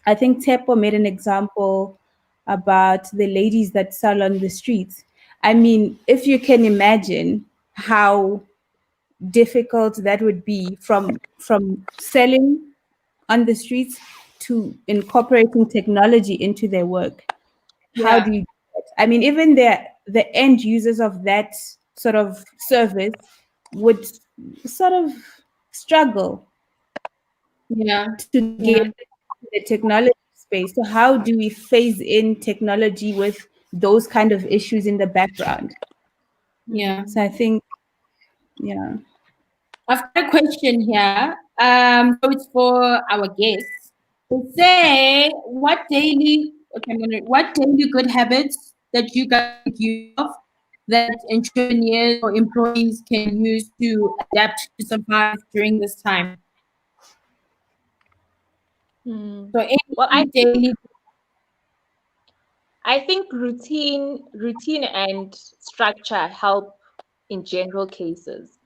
I think Tshepo made an example about the ladies that sell on the streets. I mean, if you can imagine how difficult that would be from selling on the streets to incorporating technology into their work. How do Yeah. you do that? I mean, even the end users of that sort of service would sort of struggle Yeah. to get Yeah. the technology space. So how do we phase in technology with those kind of issues in the background? Yeah. So I think, yeah. I've got a question here. So it's for our guests. To say what daily good habits that you guys make use of that entrepreneurs or employees can use to adapt to survive during this time. Hmm. So Well, any daily. I think routine and structure help in general cases.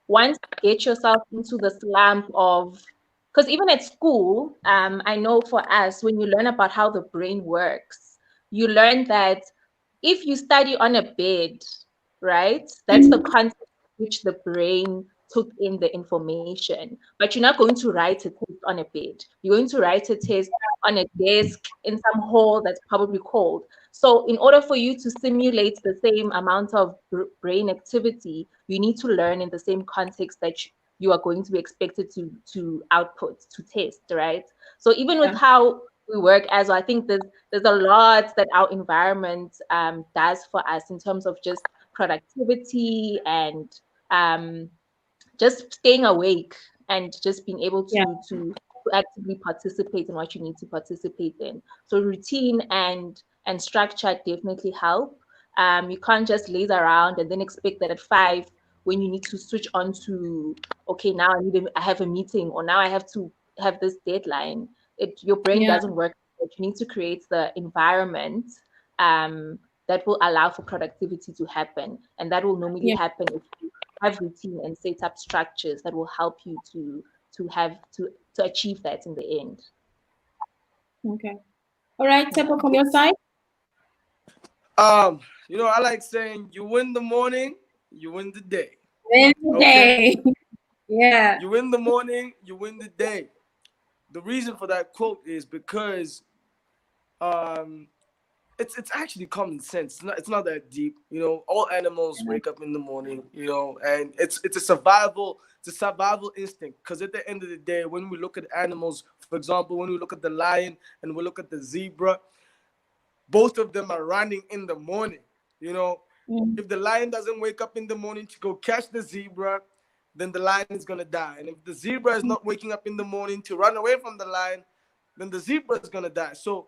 Once you get yourself into the slump of, because even at school, I know for us, when you learn about how the brain works, you learn that if you study on a bed, right, that's the context in which the brain took in the information. But you're not going to write a test on a bed. You're going to write a test on a desk in some hall that's probably cold. So, in order for you to simulate the same amount of brain activity, you need to learn in the same context that you are going to be expected to output to test, right? So, even with Yeah. how we work as well, I think there's a lot that our environment does for us in terms of just productivity and um, just staying awake and just being able Yeah. to actively participate in what you need to participate in. So routine and structure definitely help. You can't just laze around and then expect that at 5 when you need to switch on to okay, now I have a meeting or now I have to have this deadline. Your brain Yeah. doesn't work. You need to create the environment um, that will allow for productivity to happen, and that will normally Yeah. happen if you have routine and set up structures that will help you to achieve that in the end. Okay. All right, Yeah. Tepo, from your side. Um, I like saying you win the morning, you win the day. Okay? Wednesday. Yeah. You win the morning, you win the day. The reason for that quote is because um it's actually common sense. It's not that deep. All animals wake up in the morning, and it's a survival instinct. Because at the end of the day, when we look at animals, for example, when we look at the lion and we look at the zebra, both of them are running in the morning. You know, Mm. if the lion doesn't wake up in the morning to go catch the zebra, then the lion is gonna die. And if the zebra is not waking up in the morning to run away from the lion, then the zebra is gonna die. So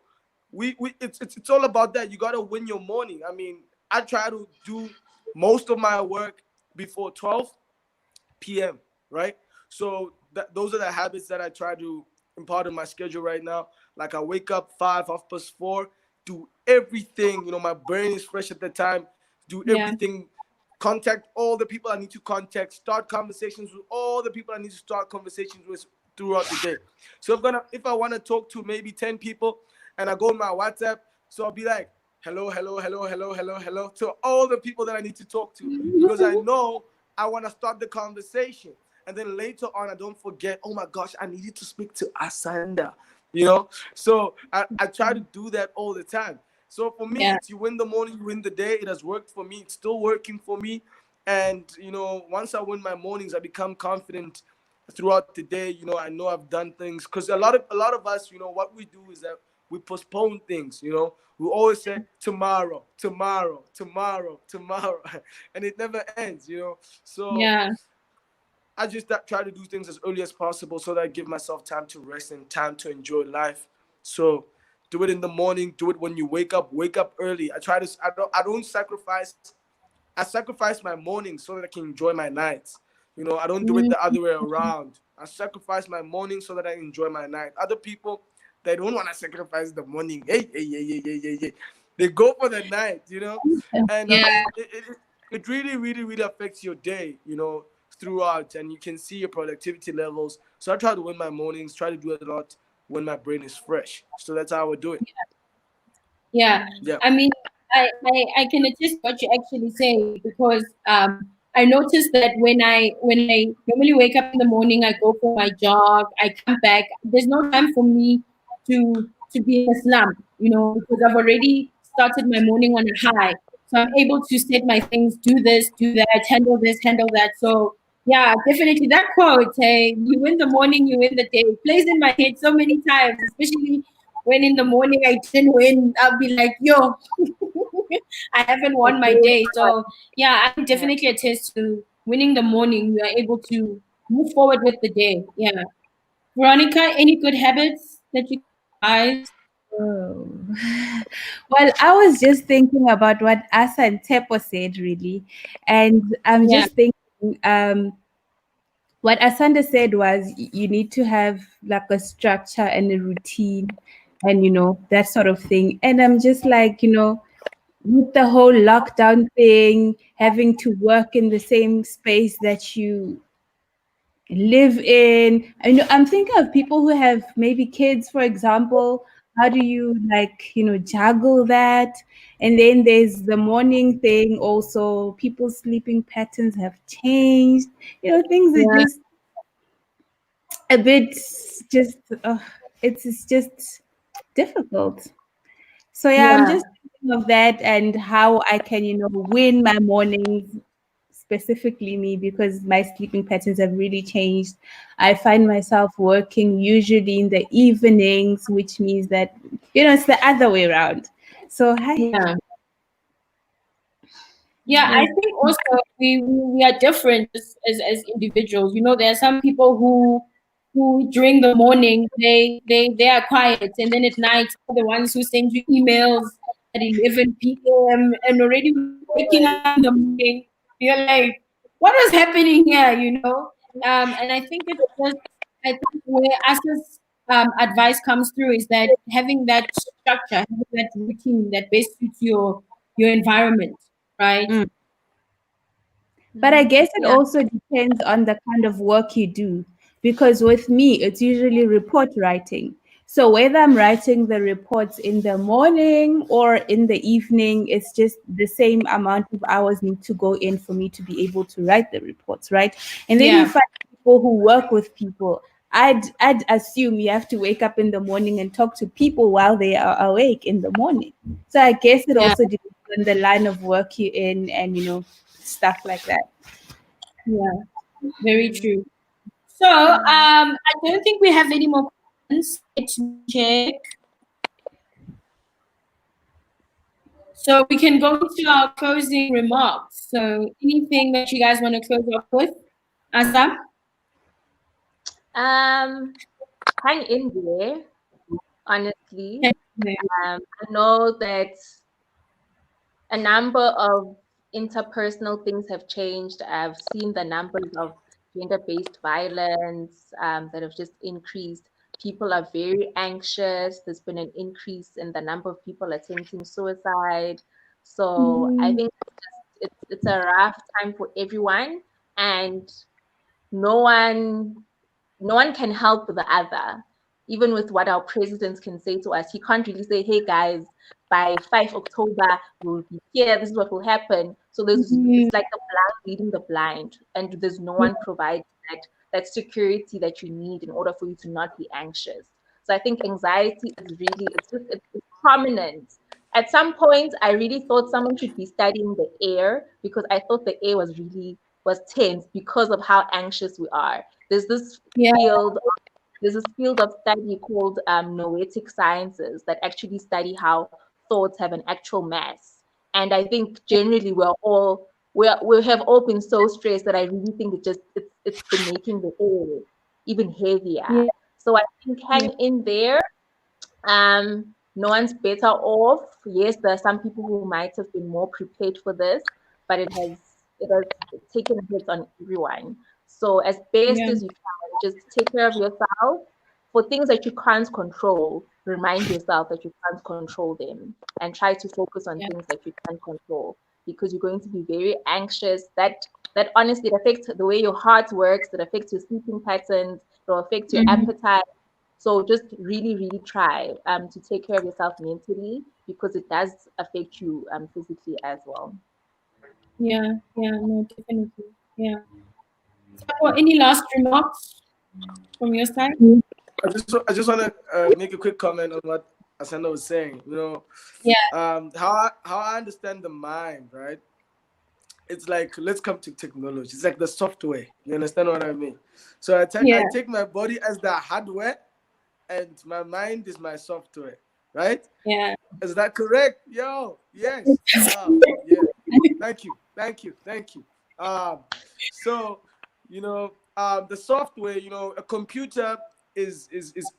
it's all about that. You gotta win your morning. I mean, I try to do most of my work before 12 p.m., right? So those are the habits that I try to impart in my schedule right now. Like I wake up 5, 4:30, do everything. My brain is fresh at the time. Do Yeah. everything. Contact all the people I need to contact. Start conversations with all the people I need to start conversations with throughout the day. So if I want to talk to maybe 10 people, and I go on my WhatsApp, so I'll be like, hello, hello, hello, hello, hello, hello, to all the people that I need to talk to, because I know I want to start the conversation. And then later on, I don't forget, oh my gosh, I needed to speak to Asanda, So I try to do that all the time. So for me, Yeah. it's you win the morning, you win the day. It has worked for me. It's still working for me. And, once I win my mornings, I become confident throughout the day. I know I've done things, because a lot of us, what we do is that we postpone things. We always say tomorrow, tomorrow, tomorrow, tomorrow, and it never ends. So Yeah. I just try to do things as early as possible so that I give myself time to rest and time to enjoy life. So do it in the morning, do it when you wake up early. I don't sacrifice. I sacrifice my mornings so that I can enjoy my nights. I don't do it the other way around. I sacrifice my morning so that I enjoy my night. Other people, they don't want to sacrifice the morning. Hey, hey, hey, hey, hey, hey, hey. They go for the night, and Yeah, it really, really, really affects your day, throughout, and you can see your productivity levels. So I try to win my mornings, try to do it a lot when my brain is fresh. So that's how I would do it. yeah. Yeah. I mean, I can attest what you actually say because I noticed that when I normally wake up in the morning, I go for my jog, I come back. There's no time for me to be in a slump, because I've already started my morning on a high. So I'm able to set my things, do this, handle that. So yeah, definitely that quote, hey, you win the morning, you win the day, plays in my head so many times, especially when in the morning I didn't win, I'll be like, yo, I haven't won my Agree. day. So yeah, I can Yeah. definitely attest to winning the morning. You are able to move forward with the day. Yeah. Veronica, any good habits that you can advise? Oh. Well, I was just thinking about what Asa and Tepo said, really. And I'm Yeah, just thinking, what Asanda said was you need to have like a structure and a routine and, that sort of thing. And I'm just like, with the whole lockdown thing, having to work in the same space that you live in. I'm thinking of people who have maybe kids, for example. How do you like, juggle that? And then there's the morning thing also. People's sleeping patterns have changed. Things are yeah, just a bit just it's just difficult. So yeah, I'm yeah, just thinking of that and how I can, win my mornings, specifically me, because my sleeping patterns have really changed. I find myself working usually in the evenings, which means that, it's the other way around. So hi. yeah. Yeah, I Yes. think also we are different as individuals. There are some people who during the morning they are quiet, and then at night are the ones who send you emails at 11 p.m. and already waking up in the morning. You're like, what is happening here? And I think it's just I think where Asa's advice comes through is that having that structure, having that routine that best suits your environment, right? Mm. But I Mhm. guess it Yeah. also depends on the kind of work you do. Because with me, it's usually report writing. So whether I'm writing the reports in the morning or in the evening, it's just the same amount of hours need to go in for me to be able to write the reports, right? And then you Yeah, find people who work with people. I'd assume you have to wake up in the morning and talk to people while they are awake in the morning. So I guess it yeah, also depends on the line of work you're in and stuff like that. yeah. Very Mm. true. So, Yeah. I don't think we have any more questions. Let me check. So we can go into our closing remarks. So, anything that you guys want to close off with, Asa? Um, Hang in there, honestly. Okay. I know that a number of interpersonal things have changed. I've seen the numbers of gender-based violence that have just increased. People are very anxious. There's been an increase in the number of people attempting suicide. So I Mhm. think it's a rough time for everyone, and no one no one can help the other. Even with what our president can say to us, he can't really say, "Hey guys, by 5 October we'll be here. This is what will happen." So Mhm. it's like the blind leading the blind, and there's no one providing that security that you need in order for you to not be anxious. So I think anxiety is really it's prominent. At some point, I really thought someone should be studying the air because I thought the air was tense because of how anxious we are. There's this Yeah, field there's this field of study called noetic sciences that actually study how thoughts have an actual mass. And I think generally we have all been so stressed that I really think it's been making the air even heavier. yeah, So I think yeah, hang in there. Um, no one's better off. Yes, there are some people who might have been more prepared for this, but it has taken a hit on everyone. So as best Yeah. as you can, just take care of yourself. For things that you can't control, remind yourself that you can't control them and try to focus on Yeah. things that you can control, because you're going to be very anxious. That honestly, it affects the way your heart works, it affects your sleeping patterns, it will affect your Mhm. appetite. So just really, really try to take care of yourself mentally, because it does affect you physically as well. Yeah. Yeah. No, definitely. Yeah. So, any last remarks from your side? I just want to make a quick comment on what Asanda was saying. Yeah. How I understand the mind, right? It's like, let's come to technology. It's like the software. You understand what I mean? So I Yeah. take my body as the hardware, and my mind is my software, right? Yeah. Is that correct? Yo, yes. Yeah. Thank you. Um, so the software, a computer is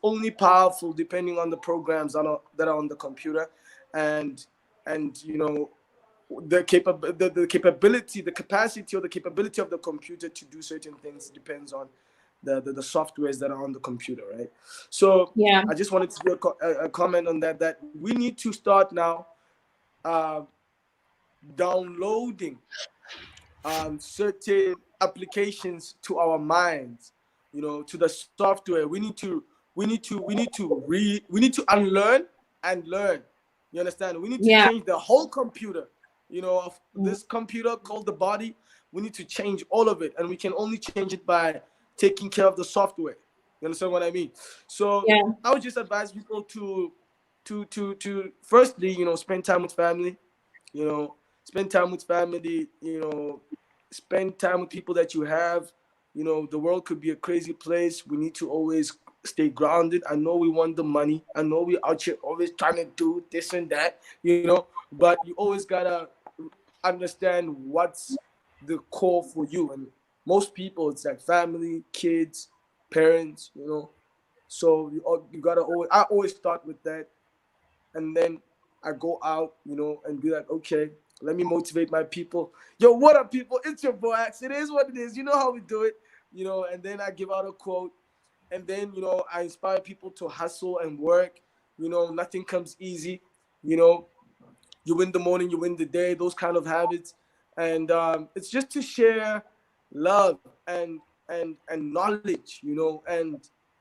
only powerful depending on the programs that are on the computer, and the capability, the capacity, or the capability of the computer to do certain things depends on the softwares that are on the computer, right? So Yeah. I just wanted to do a comment on that we need to start now uh, downloading certain applications to our minds, to the software. We need to unlearn and learn. You understand? We need to Yeah. change the whole computer, of Mm. this computer called the body. We need to change all of it, and we can only change it by taking care of the software. You understand what I mean? So Yeah. I would just advise people to firstly, spend time with family, you know spend time with family, spend time with people that you have. The world could be a crazy place. We need to always stay grounded. I know we want the money. I know we out here always trying to do this and that, but you always gotta understand what's the core for you. And most people, it's like family, kids, parents, so you gotta always I always start with that, and then I go out, and be like, okay, let me motivate my people. Yo, what up, people? It's your boy Ax. It is what it is. You know how we do it, and then I give out a quote, and then, I inspire people to hustle and work. Nothing comes easy. You know, you win the morning, you win the day, those kind of habits. And it's just to share love and knowledge,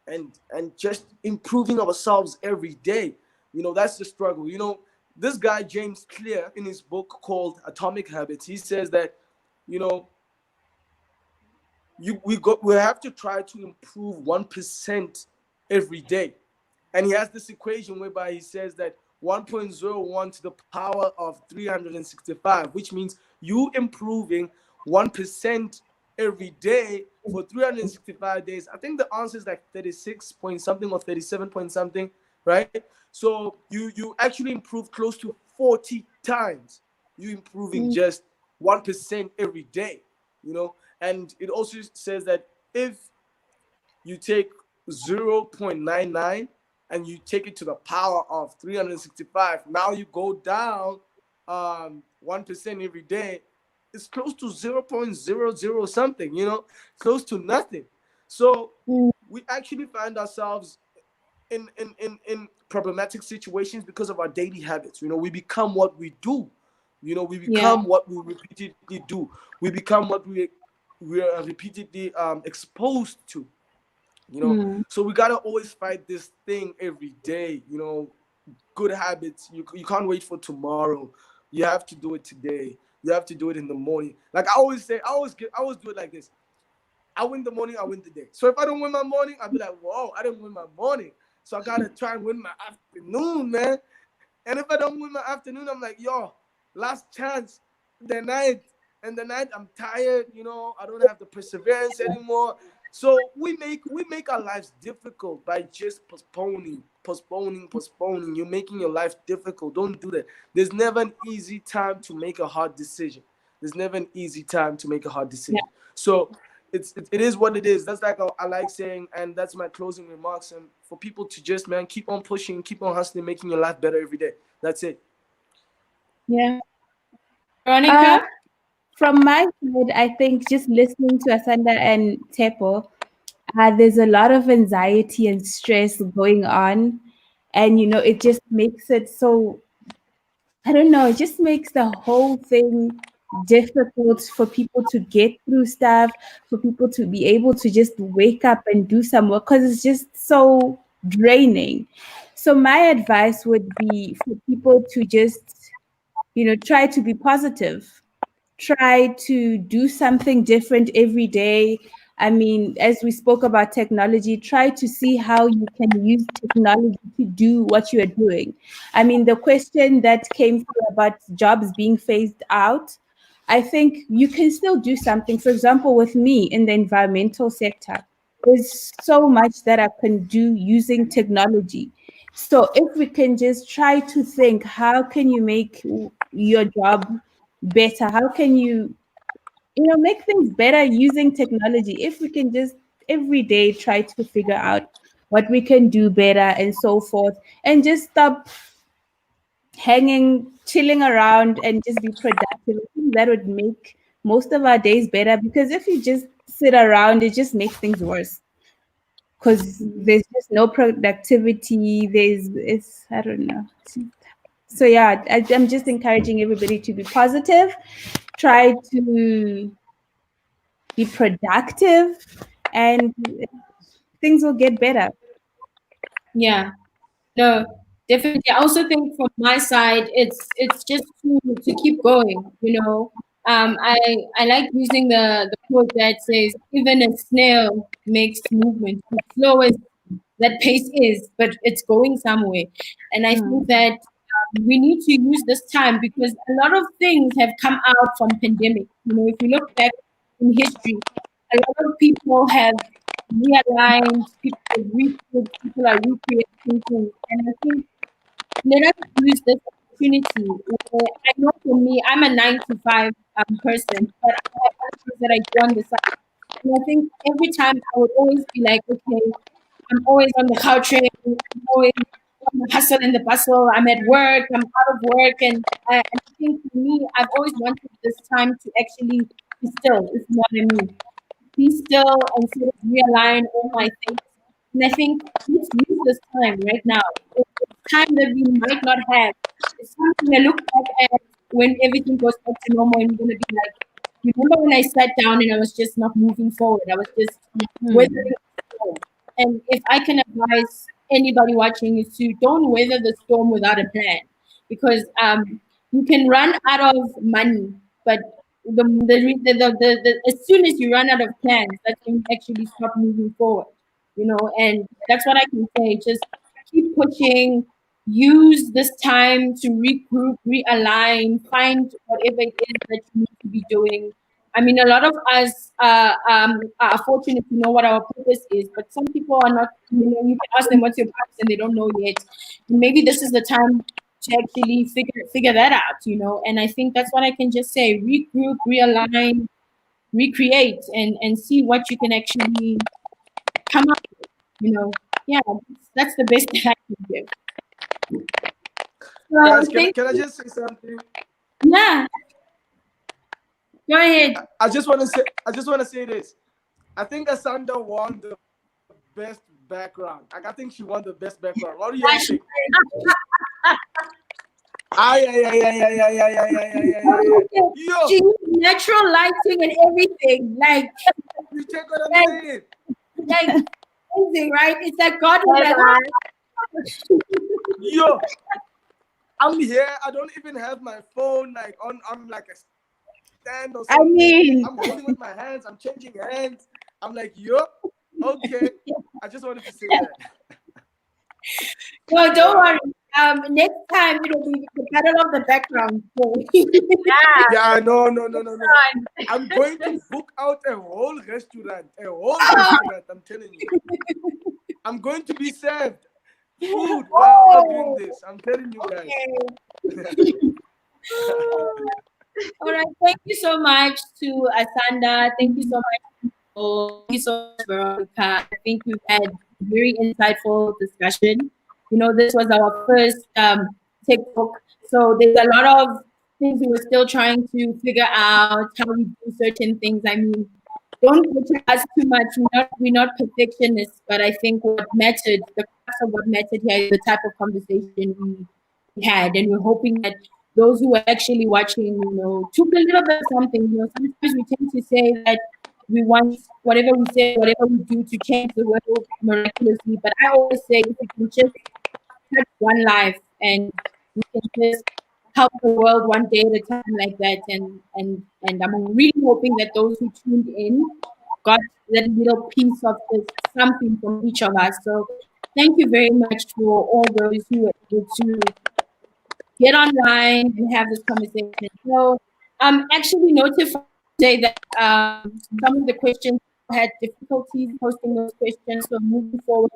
and just improving ourselves every day. That's the struggle. This guy James Clear, in his book called Atomic Habits, he says that, you know we have to try to improve 1% every day. And he has this equation whereby he says that 1.01 to the power of 365, which means you improving 1% every day for 365 days. I think the answer is like 36 point something or 37 point something, right? So you actually improve close to 40 times. You improving Mm. just 1% every day, and it also says that if you take 0.99 and you take it to the power of 365, now you go down 1% every day. It's close to 0.00 something, close to nothing. So Mm. we actually find ourselves in problematic situations because of our daily habits. We become what we do. We Yeah. become what we repeatedly do. We become what we are repeatedly exposed to. Mm. So we gotta always fight this thing every day. Good habits. You can't wait for tomorrow. You have to do it today. You have to do it in the morning. Like I always say, I always do it like this. I win the morning, I win the day. So if I don't win my morning, I'll be like, whoa, I didn't win my morning. So I gotta try and win my afternoon, man. And if I don't win my afternoon, I'm like, yo, last chance, the night. And the night I'm tired, I don't have the perseverance anymore. So we make our lives difficult by just postponing. You're making your life difficult. Don't do that. There's never an easy time to make a hard decision. There's never an easy time to make a hard Yeah. decision. So it is what it is. That's like I like saying, and that's my closing remarks. And for people to just, man, keep on pushing, keep on hustling, making your life better every day. That's it. Yeah. Uh, Veronica? from my side, I think just listening to Asanda and Tshepo, there's a lot of anxiety and stress going on. And, it just makes it so, I don't know, it just makes the whole thing difficult for people to get through stuff, for people to be able to just wake up and do some work because it's just so draining. So, my advice would be for people to just, try to be positive, try to do something different every day. I mean, as we spoke about technology, try to see how you can use technology to do what you are doing. I mean, the question that came through about jobs being phased out, I think you can still do something. For example, with me in the environmental sector, there's so much that I can do using technology. So if we can just try to think, how can you make your job better? How can you make things better using technology? If we can just every day try to figure out what we can do better and so forth, and just stop hanging, chilling around, and just be productive. I think that would make most of our days better, because if you just sit around, it just makes things worse. Because there's just no productivity. It's I don't know. So yeah, I'm just encouraging everybody to be positive, try to be productive, and things will get better. Yeah. No, definitely. I also think from my side, it's just to keep going. I like using the quote that says, "Even a snail makes movement, as slow as that pace is, but it's going somewhere." And I think that we need to use this time because a lot of things have come out from pandemic. If you look back in history, a lot of people have realigned, people have rethought, people are recreating things. And I think let us use this opportunity. I know for me, I'm a 9 to 5 person, but I have other things that I do on the side. And I think every time I would always be like, okay, I'm always on the cow train, I'm always on the hustle and the bustle, I'm at work, I'm out of work. And I think for me, I've always wanted this time to actually be still, if you know what I mean. Be still and sort of realign all my things. And I think let's use this time right now. It's time that we might not have. It's something I look back at when everything goes back to normal and we're going to be like, remember when I sat down and I was just not moving forward? I was just weathering the storm. And if I can advise anybody watching is to don't weather the storm without a plan, because you can run out of money, but as soon as you run out of plans, that's when you actually stop moving forward. And that's what I can say. Just keep pushing. Use this time to regroup, realign, find whatever it is that you need to be doing. I mean, a lot of us are fortunate to know what our purpose is, but some people are not. You can ask them what's your purpose, and they don't know yet. And maybe this is the time to actually figure that out. And I think that's what I can just say: regroup, realign, recreate, and see what you can actually come up with. Yeah, that's the best that I can give. So Guys, thank can I you. just say something? Yeah, go ahead. I just want to say this. I think Asanda won the best background. Like, I think she won the best background. What do you guys think? Ay, ay, ay, ay, ay, ay, ay, ay, ay, ay, ay, ay, ay. She Yo, used natural lighting and everything, you check what I'm like, saying? like amazing, right? It's like God was Bye like, bye. Yo, I'm here. I don't even have my phone like on like a stand or I something. mean, I'm holding with my hands. I'm changing hands. I'm like, yo, okay. I just wanted to say that. no, don't Yeah. worry. Next time it'll be the battle of the background. So. Yeah, Yeah, no, no, no, no, no. fun. I'm going to book out a whole restaurant. A whole restaurant, I'm telling you. I'm going to be served food while doing Oh, this. I'm telling you guys. okay. All right. Thank you so much to Asanda. Thank you so much wonderful. Thank you so much, Veronica. I think we've had very insightful discussion. You know, this was our first TikTok, so there's a lot of things we were still trying to figure out how we do certain things. I mean, don't picture us too much. We're not perfectionists, but I think what mattered, the crux of what mattered here is the type of conversation we had, and we're hoping that those who are actually watching, you know, took a little bit of something. You know, sometimes we tend to say that we want whatever we say, whatever we do to change the world miraculously, but I always say if we can just touch one life and we can just help the world one day at a time like that. And I'm really hoping that those who tuned in got that little piece of this something from each of us. So thank you very much for all those who were able to get online and have this conversation. So actually notified today that some of the questions had difficulties posting those questions. So moving forward,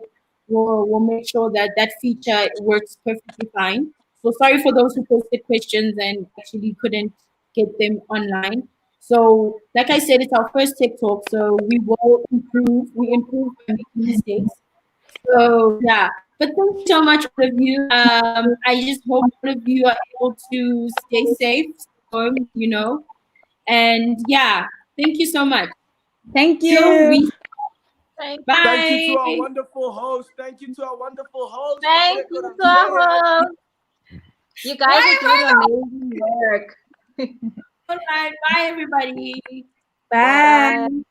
we'll make sure that that feature works perfectly fine. So sorry for those who posted questions and actually couldn't get them online. So like I said, it's our first TikTok, so we will improve. We improve by making mistakes. So yeah, but thank you so much, all of you. I just hope all of you are able to stay safe, you know. And yeah, thank you so much. Thank Till you. we Thank you. Thank you to our bye. wonderful host. Thank you to our wonderful host. Thank you to our host. You guys Why are am I doing not? amazing work. All right, bye everybody. Bye. Bye.